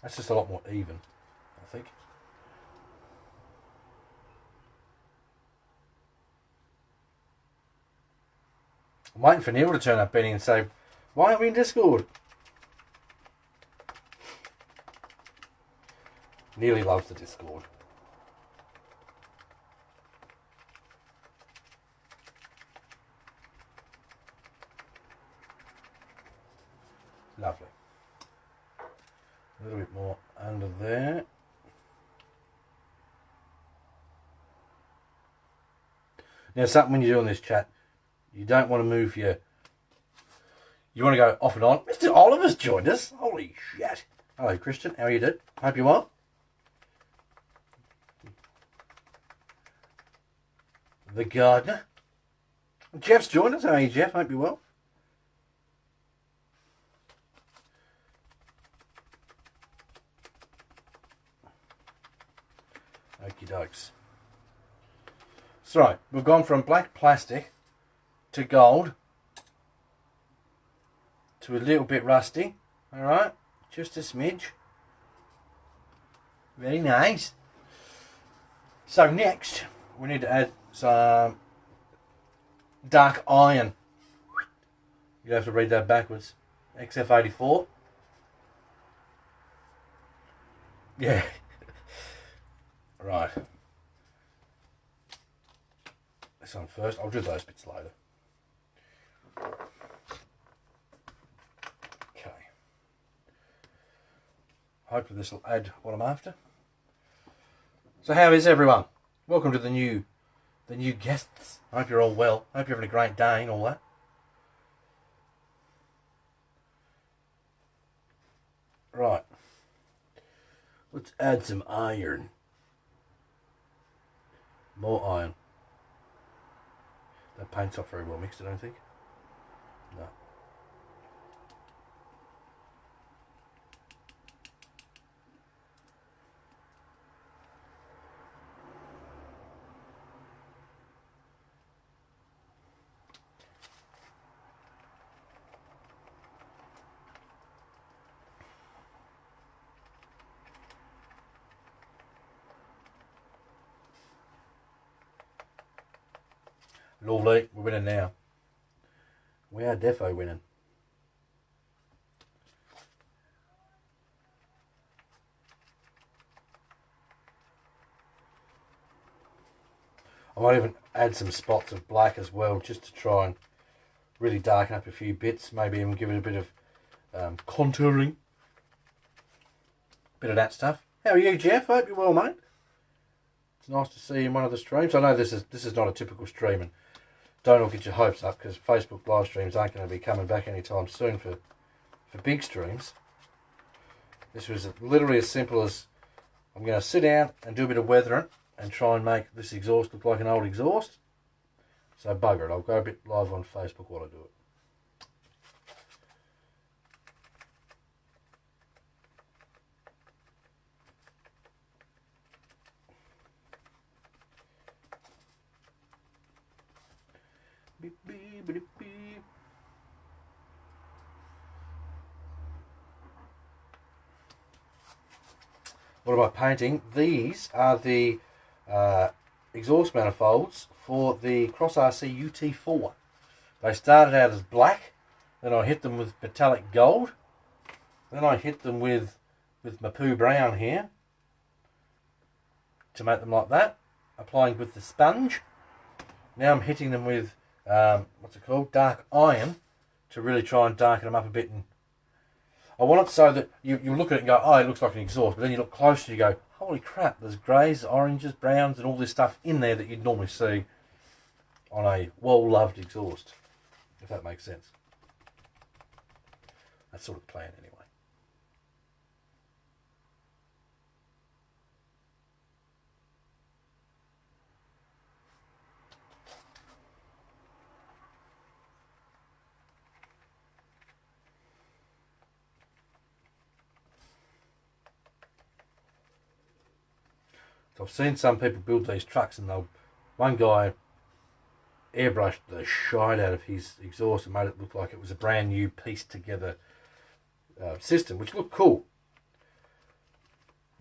That's just a lot more even, I think. I'm waiting for Neil to turn up, Benny, and say, why aren't we in Discord? Nearly loves the Discord. Lovely. A little bit more under there. Now, something when you do on this chat, you don't want to move you want to go off and on. Mr. Oliver's joined us. Holy shit. Hello, Christian. How are you doing? Hope you're well. The gardener. Jeff's joined us. How are you, Jeff? Hope you're well. Okie dokes. So, we've gone from black plastic to gold to a little bit rusty. Alright, just a smidge. Very nice. So next, we need to add some dark iron. You have to read that backwards. XF84. Yeah. Right. This one first. I'll do those bits later. Okay. Hopefully this will add what I'm after. So how is everyone? Welcome to the new guests. I hope you're all well. I hope you're having a great day and all that. Right. Let's add some iron. More iron. That paint's not very well mixed, I don't think. No. Lovely, we're winning now. We are defo winning. I might even add some spots of black as well, just to try and really darken up a few bits. Maybe even give it a bit of contouring. Bit of that stuff. How are you, Jeff? Hope you're well, mate. It's nice to see you in one of the streams. I know this is not a typical stream, and don't all get your hopes up, because Facebook live streams aren't going to be coming back anytime soon for big streams. This was literally as simple as I'm going to sit down and do a bit of weathering and try and make this exhaust look like an old exhaust. So bugger it, I'll go a bit live on Facebook while I do it. Beep, beep, beep, beep. What am I painting? These are the exhaust manifolds for the Cross RC UT4. They started out as black, then I hit them with metallic gold, then I hit them with Mapu brown here to make them like that, applying with the sponge. Now I'm hitting them with what's it called, dark iron, to really try and darken them up a bit. And I want it so that you look at it and go, oh, it looks like an exhaust, but then you look closer and you go, holy crap, there's greys, oranges, browns and all this stuff in there that you'd normally see on a well-loved exhaust, if that makes sense. That's sort of the plan anyway. I've seen some people build these trucks, and one guy airbrushed the shite out of his exhaust and made it look like it was a brand new pieced together system, which looked cool.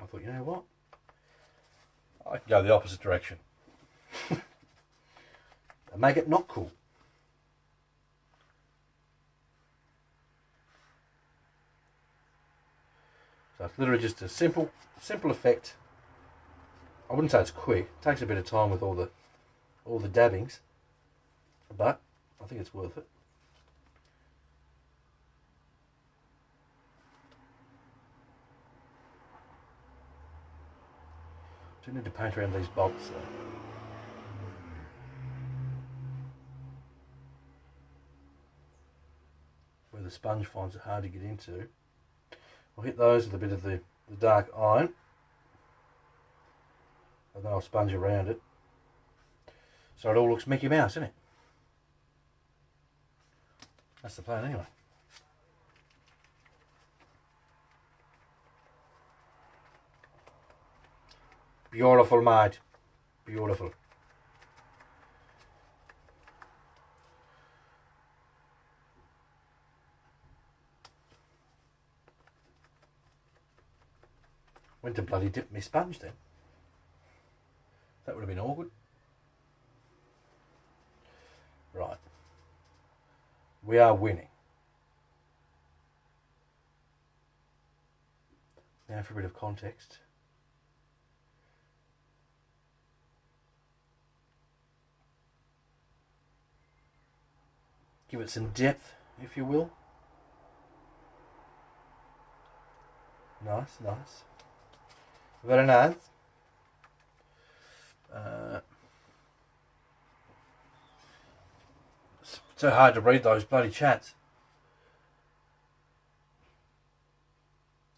I thought, you know what? I can go the opposite direction and make it not cool. So it's literally just a simple effect. I wouldn't say it's quick. It takes a bit of time with all the dabbings, but I think it's worth it. Do need to paint around these bolts though. Where the sponge finds it hard to get into. I'll hit those with a bit of the dark iron, and then I'll sponge around it so it all looks Mickey Mouse, isn't it? That's the plan anyway. Beautiful, mate. Beautiful. Went to bloody dip my sponge then. That would have been awkward. Right. We are winning. Now for a bit of context. Give it some depth, if you will. Nice, nice. Very nice. It's so hard to read those bloody chats.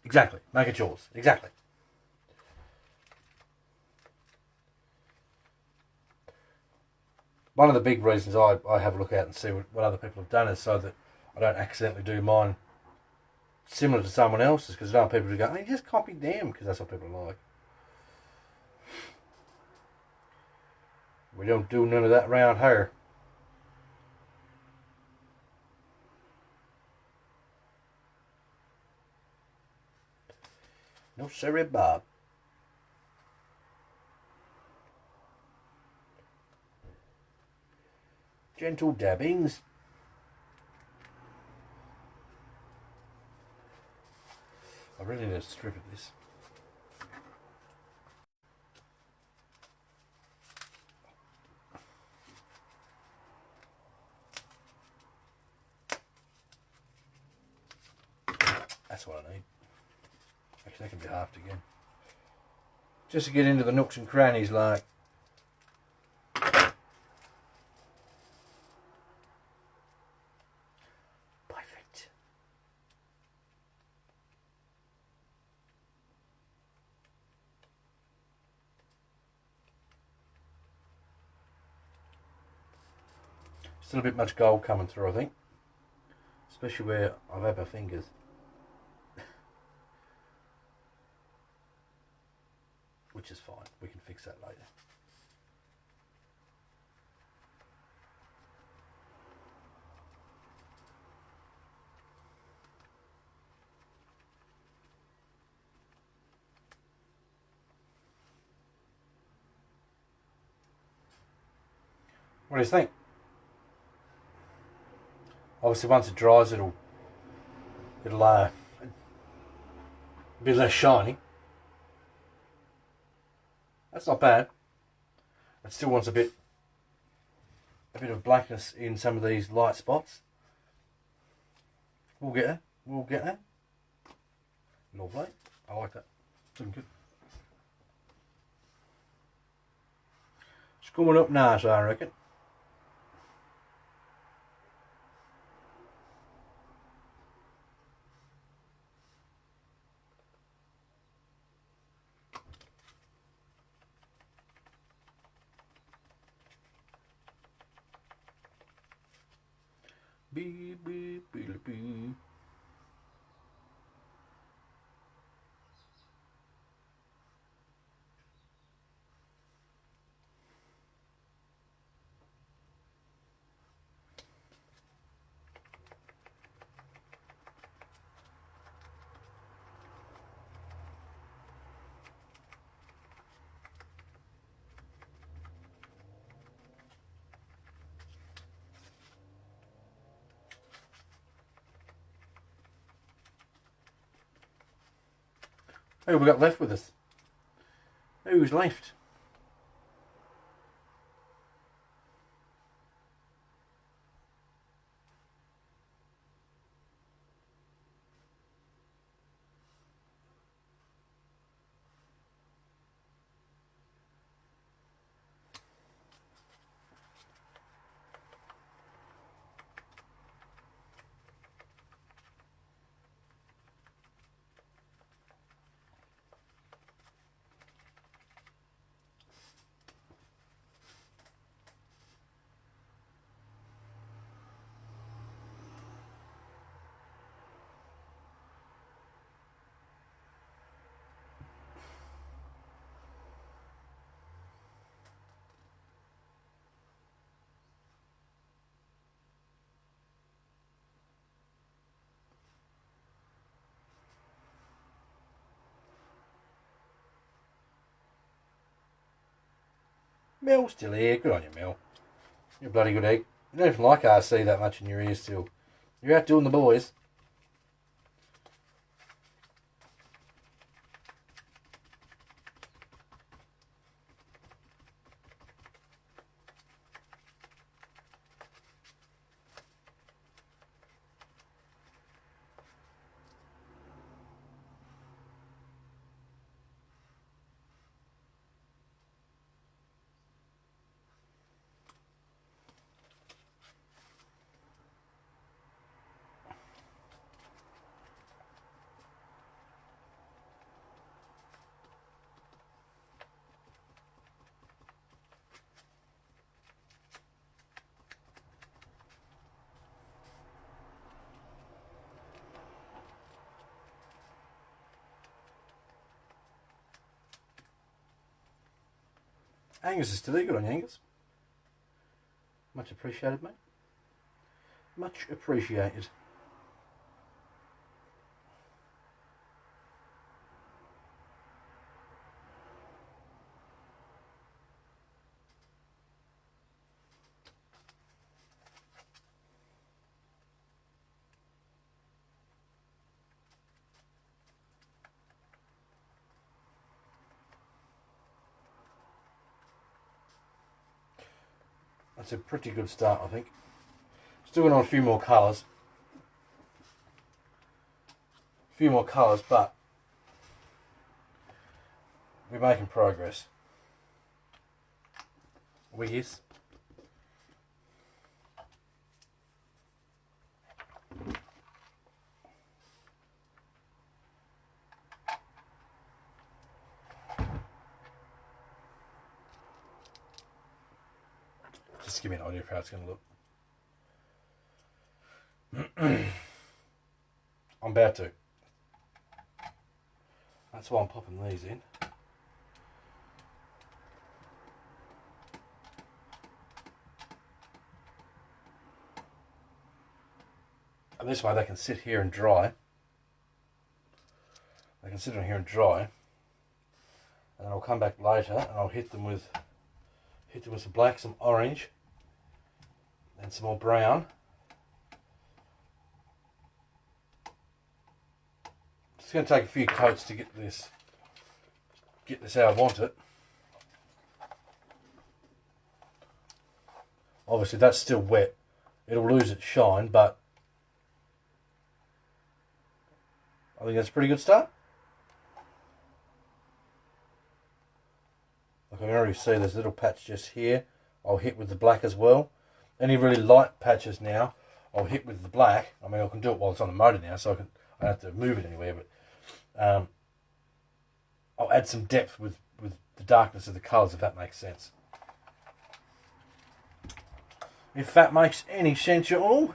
Exactly. Make it yours. Exactly. One of the big reasons I have a look out and see what other people have done is so that I don't accidentally do mine similar to someone else's, because I don't want people to go, hey, just copy them, because that's what people are like. We don't do none of that around here. No siree, Bob. Gentle dabbings. I really need a strip of this. That's what I need. Actually, that can be halved again. Just to get into the nooks and crannies, like. Perfect. Still a bit much gold coming through, I think. Especially where I've had my fingers. Which is fine. We can fix that later. What do you think? Obviously, once it dries, it'll be less shiny. That's not bad. It still wants a bit of blackness in some of these light spots. We'll get there. We'll get there. Lovely. I like that. Looking good. It's coming up nice, I reckon. Beep, beep, beep, beep. Who have we got left with us? Who's left? Mel, still here. Good on you, Mel. You're a bloody good egg. You don't even like RC that much in your ears still. You're out doing the boys. Angus is still here. Good on you, Angus. Much appreciated, mate. Much appreciated. That's a pretty good start, I think. Still going on a few more colours. But we're making progress. Yes. Just give me an idea of how it's going to look. I'm about to. That's why I'm popping these in. And this way they can sit here and dry. They can sit on here and dry. And then I'll come back later and I'll hit them with some black, some orange, and some more brown. It's going to take a few coats to get this how I want it. Obviously that's still wet. It'll lose its shine, but I think that's a pretty good start. Like I can already see there's a little patch just here. I'll hit with the black as well. Any really light patches now, I'll hit with the black. I mean, I can do it while it's on the motor now, so I don't have to move it anywhere, but I'll add some depth with the darkness of the colours, if that makes sense. If that makes any sense at all.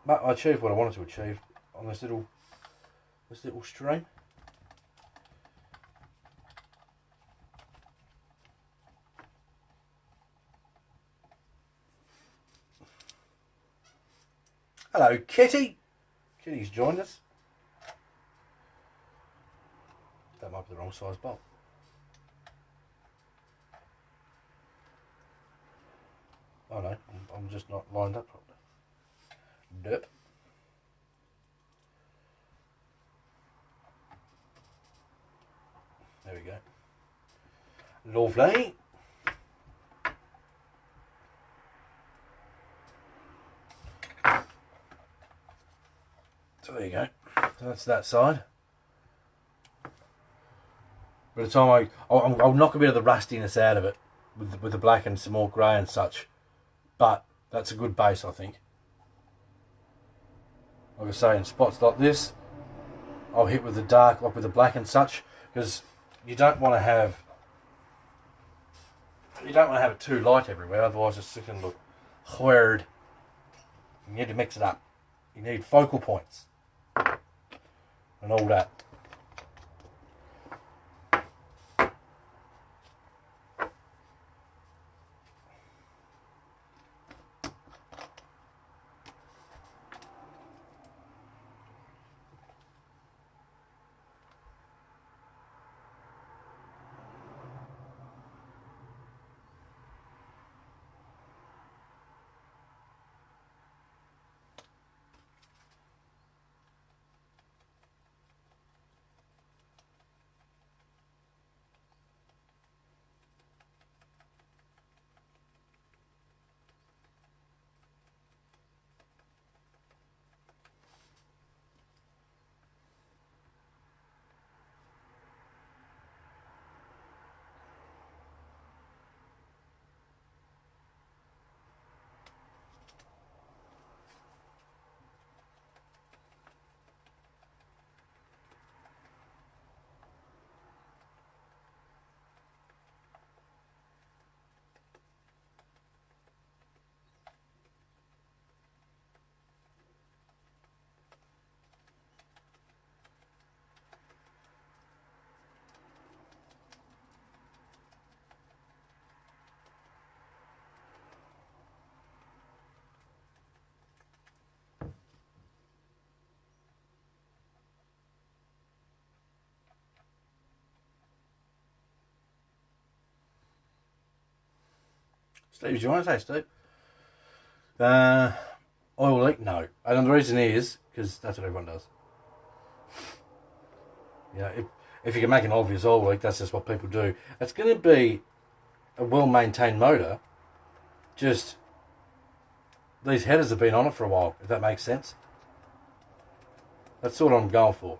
But I achieved what I wanted to achieve on this little stream. Hello, Kitty. Kitty's joined us. That might be the wrong size bolt. Oh no, I'm just not lined up properly. Derp. There we go. Lovely. So there you go. So that's that side. By the time I'll knock a bit of the rustiness out of it with the black and some more grey and such. But that's a good base, I think. Like I say, in spots like this, I'll hit with the dark, like with the black and such, because you don't want to have it too light everywhere. Otherwise, it's going to look weird. You need to mix it up. You need focal points and all that. Steve, do you want to say, Steve? Oil leak? No. And the reason is, because that's what everyone does. You know, if you can make an obvious oil leak, that's just what people do. It's going to be a well-maintained motor, just these headers have been on it for a while, if that makes sense. That's what I'm going for.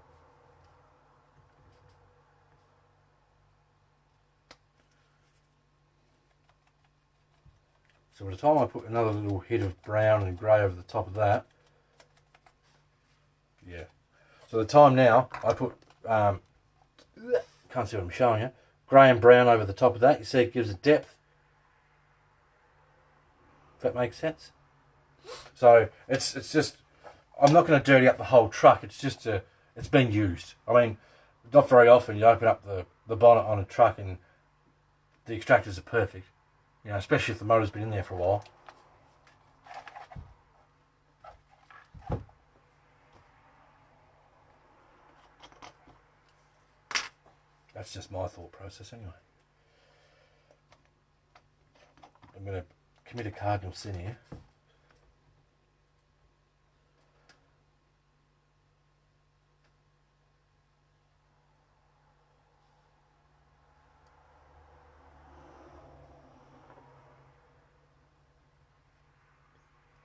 So by the time I put another little hit of brown and grey over the top of that, yeah. So the time now, I put, can't see what I'm showing you, grey and brown over the top of that. You see it gives it depth. If that makes sense. So it's just, I'm not going to dirty up the whole truck. It's just it's been used. I mean, not very often you open up the bonnet on a truck and the extractors are perfect. You know, especially if the motor's been in there for a while. That's just my thought process anyway. I'm going to commit a cardinal sin here.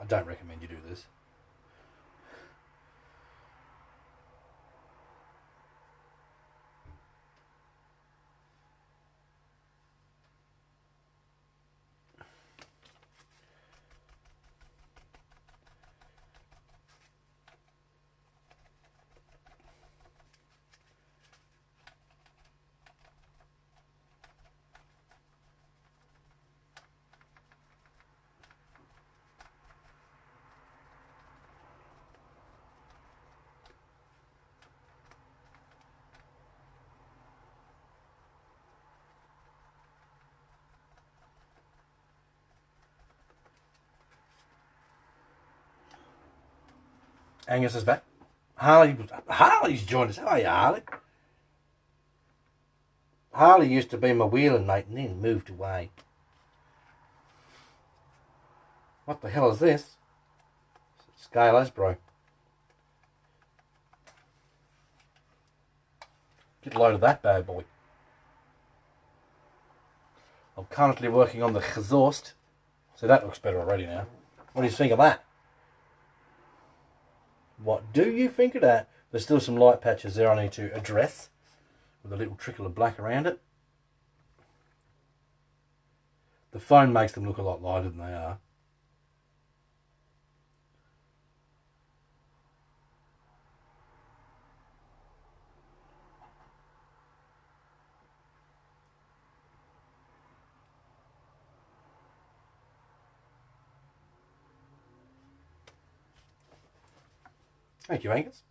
I don't recommend you do this. Angus is back. Harley's joined us. How are you, Harley? Harley used to be my wheeling mate and then moved away. What the hell is this? Scalers, bro. Get a load of that bad boy. I'm currently working on the exhaust. So that looks better already now. What do you think of that? What do you think of that? There's still some light patches there I need to address with a little trickle of black around it. The phone makes them look a lot lighter than they are. Thank you, Angus.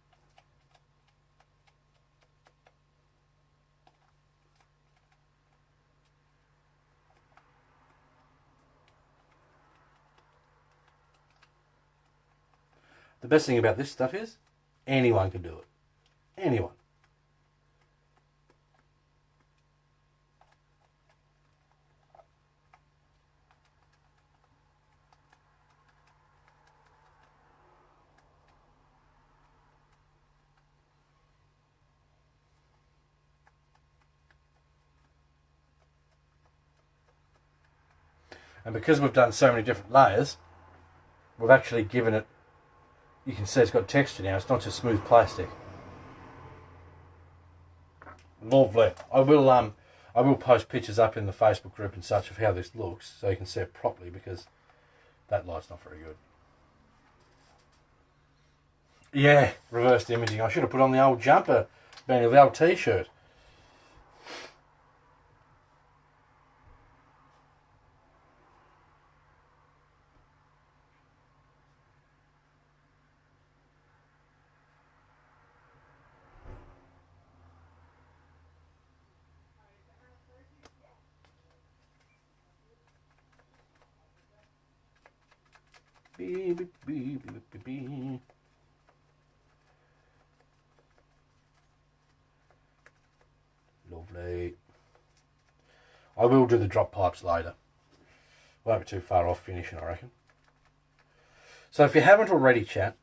The best thing about this stuff is anyone can do it. Anyone. And because we've done so many different layers, we've actually given it, you can see it's got texture now, it's not just smooth plastic. Lovely. I will post pictures up in the Facebook group and such of how this looks so you can see it properly, because that light's not very good. Yeah, reversed imaging. I should have put on the old jumper, the old t-shirt. Lovely. I will do the drop pipes later. Won't be too far off finishing, I reckon. So if you haven't already, chat,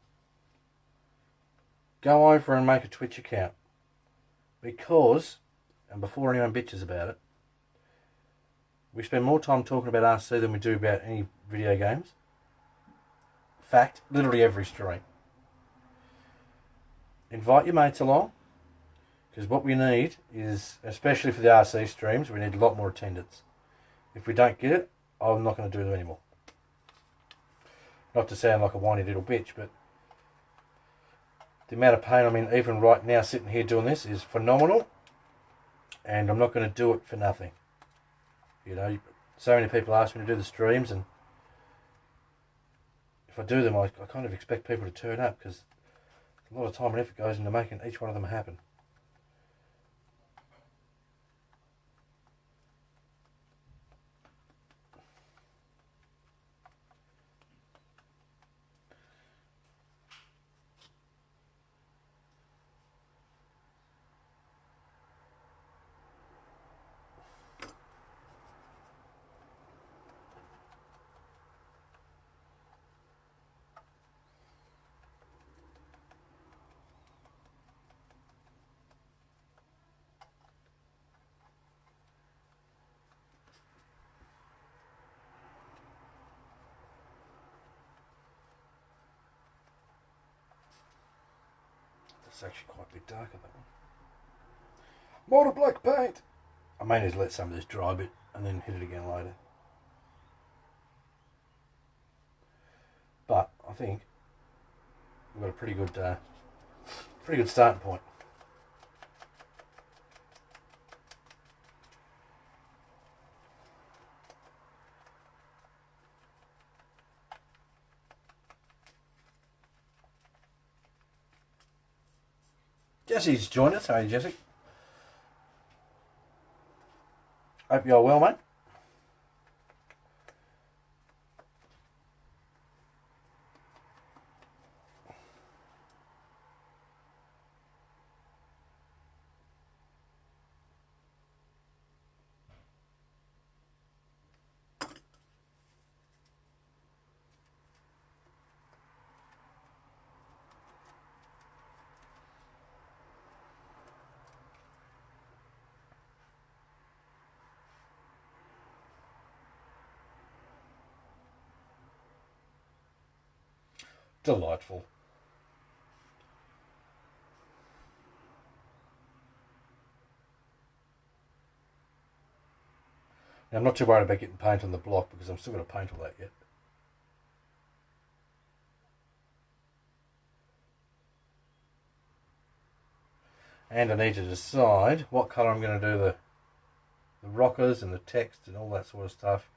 go over and make a Twitch account. Because, and before anyone bitches about it, we spend more time talking about RC than we do about any video games. Fact, literally every stream. Invite your mates along, because what we need is, especially for the RC streams, we need a lot more attendance. If we don't get it, I'm not going to do them anymore. Not to sound like a whiny little bitch, but the amount of pain I'm in even right now sitting here doing this is phenomenal, and I'm not going to do it for nothing. You know, so many people ask me to do the streams, and if I do them, I kind of expect people to turn up, because a lot of time and effort goes into making each one of them happen. It's actually quite a bit darker, that one. More black paint! I may need to let some of this dry a bit and then hit it again later. But I think we've got a pretty good starting point. Jesse's joined us. How are you, Jesse? Hope you're well, mate. Delightful. Now, I'm not too worried about getting paint on the block because I'm still going to paint all that yet. And I need to decide what colour I'm going to do the rockers and the text and all that sort of stuff.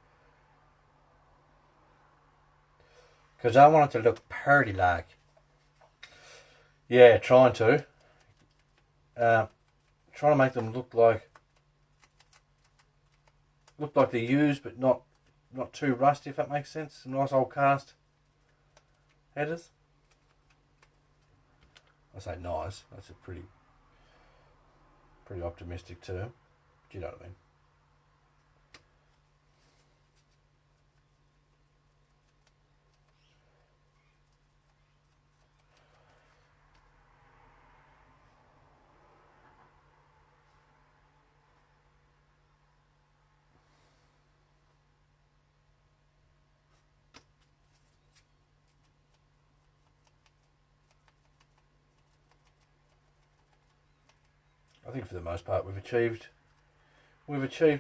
Because I want it to look pretty like. Yeah, trying to. Trying to make them look like they're used, but not too rusty, if that makes sense. Some nice old cast headers. I say nice. That's a pretty optimistic term. But you know what I mean. I think for the most part we've achieved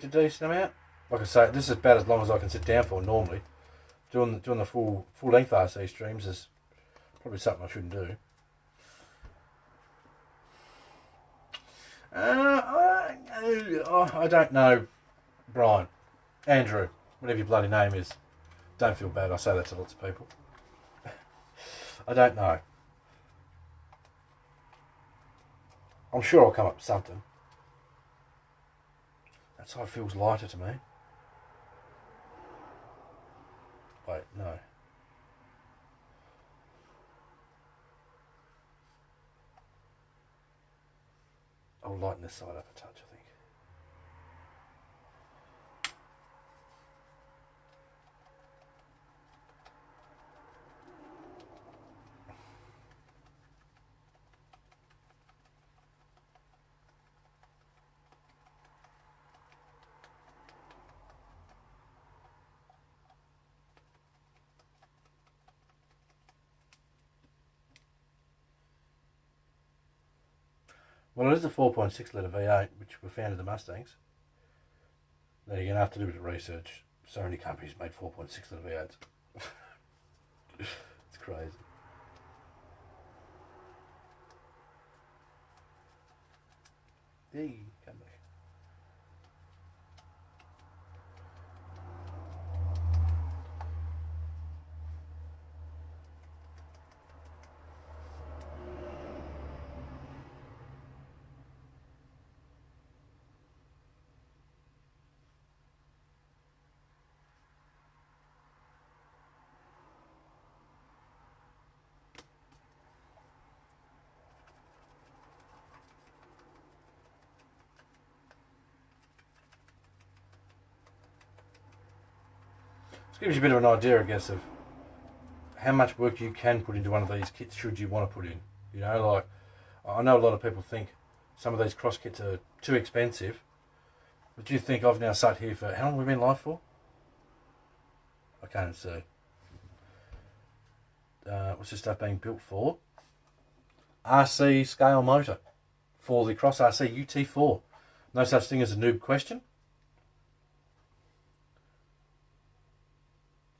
a decent amount. Like I say, this is about as long as I can sit down for normally. Doing the full length RC streams is probably something I shouldn't do. I don't know, Brian, Andrew, whatever your bloody name is. Don't feel bad. I say that to lots of people. I don't know. I'm sure I'll come up with something. That side feels lighter to me. Wait, no. I'll lighten this side up a touch, I think. Well, it is a 4.6 litre V8, which we found in the Mustangs. Now you're going to have to do a bit of research. So many companies made 4.6 litre V8s. It's crazy. Hey, come back. This gives you a bit of an idea, I guess, of how much work you can put into one of these kits should you want to put in. You know, like, I know a lot of people think some of these cross kits are too expensive, but you think I've now sat here for, how long have we been live for? I can't see. What's this stuff being built for? RC scale motor for the Cross RC UT4. No such thing as a noob question.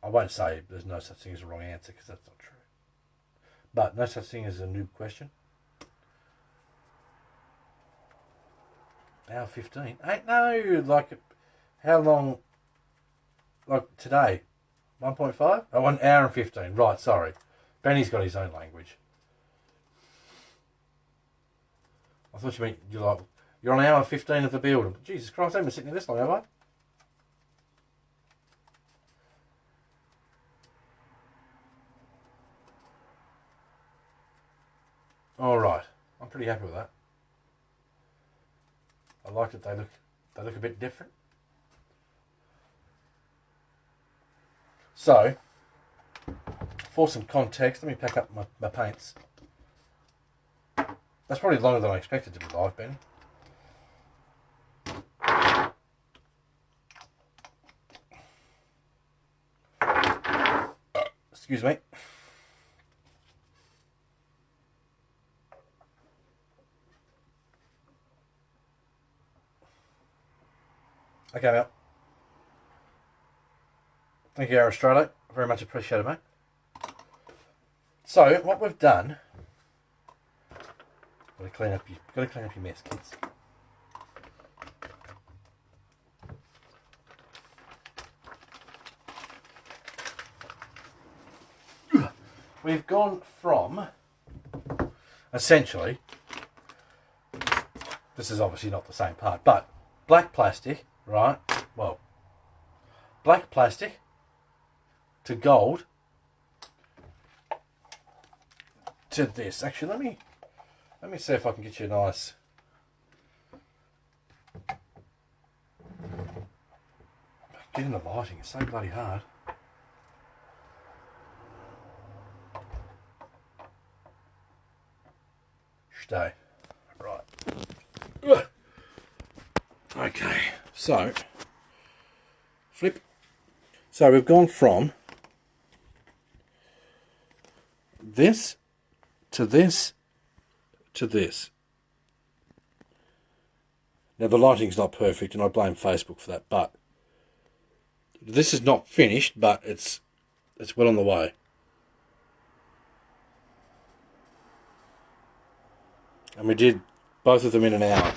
I won't say there's no such thing as a wrong answer because that's not true. But no such thing as a noob question. Hour 15. Ain't no, like, how long, like today? 1.5? Oh, 1 hour and 15. Right, sorry. Benny's got his own language. I thought you meant, you're on hour 15 of the build. Jesus Christ, I haven't been sitting here this long, have I? Alright, I'm pretty happy with that. I like that they look a bit different. So, for some context, let me pack up my paints. That's probably longer than I expected to be live, Benny. Excuse me. Okay, Mel. Thank you, Australia. Very much appreciated, mate. So, what we've done... Got to clean up your mess, kids. We've gone from, essentially, this is obviously not the same part, but black plastic, right? Well, black plastic to gold to this. Actually, let me see if I can get you a nice... Getting the lighting is so bloody hard. Stay. Right. Okay, so flip. So we've gone from this to this to this. Now the lighting's not perfect and I blame Facebook for that, but this is not finished, but it's well on the way. And we did both of them in an hour.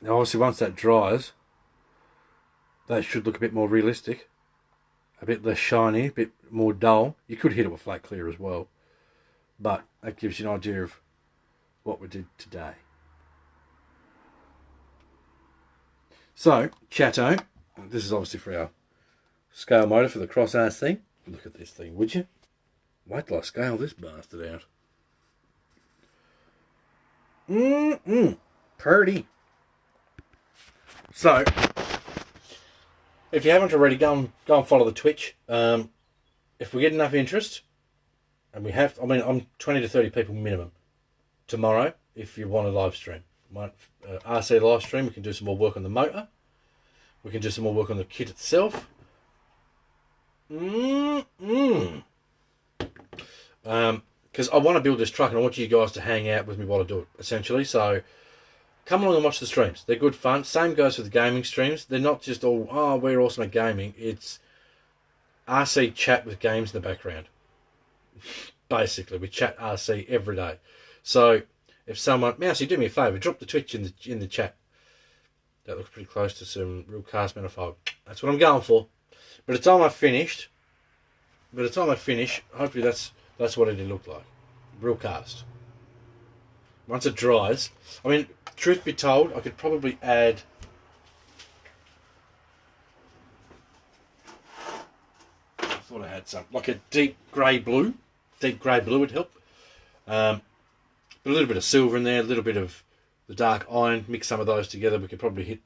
Now obviously once that dries, that should look a bit more realistic. A bit less shiny, a bit more dull. You could hit it with flat clear as well. But that gives you an idea of what we did today. So, Chatto, this is obviously for our scale motor for the Cross RC. Look at this thing, would you? Wait till I scale this bastard out. Pretty. So, if you haven't already, go and follow the Twitch. If we get enough interest, and we have, I mean, I'm 20 to 30 people minimum tomorrow. If you want a live stream, RC live stream, we can do some more work on the motor. We can do some more work on the kit itself. Because I want to build this truck and I want you guys to hang out with me while I do it, essentially. So come along and watch the streams. They're good fun. Same goes with the gaming streams. They're not just all, oh, we're awesome at gaming. It's RC chat with games in the background. Basically, we chat RC every day. So if someone, Mousy, do me a favour, drop the Twitch in the chat. That looks pretty close to some real cast manifold. That's what I'm going for. By the time I've finished, hopefully that's what it'll look like. Real cast. Once it dries, I mean, truth be told, I could probably add I thought I had some, like a deep grey blue. Deep grey blue would help. But a little bit of silver in there, a little bit of the dark iron, mix some of those together, we could probably hit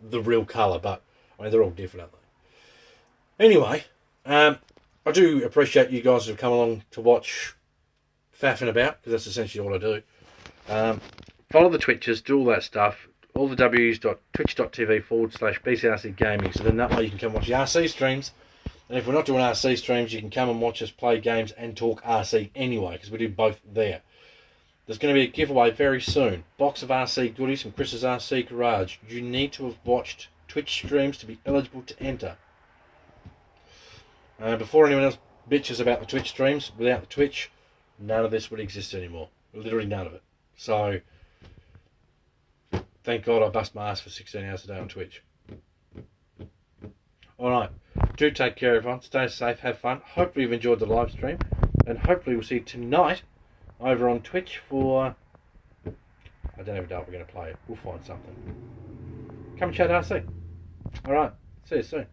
the real colour, but I mean, they're all different, aren't they? Anyway, I do appreciate you guys who have come along to watch faffing about, because that's essentially all I do. Follow the Twitches, do all that stuff, all the w's.twitch.tv/BCRC Gaming, so then that way you can come watch the RC streams. And if we're not doing RC streams, you can come and watch us play games and talk RC anyway, because we do both there. There's going to be a giveaway very soon. Box of RC goodies from Chris's RC Garage. You need to have watched Twitch streams to be eligible to enter. Before anyone else bitches about the Twitch streams, without the Twitch, none of this would exist anymore. Literally none of it. So, thank God I bust my ass for 16 hours a day on Twitch. Alright, do take care everyone. Stay safe, have fun. Hopefully you've enjoyed the live stream. And hopefully we'll see you tonight over on Twitch for, I don't even know what we're going to play. We'll find something. Come and chat RC. Alright, see you soon.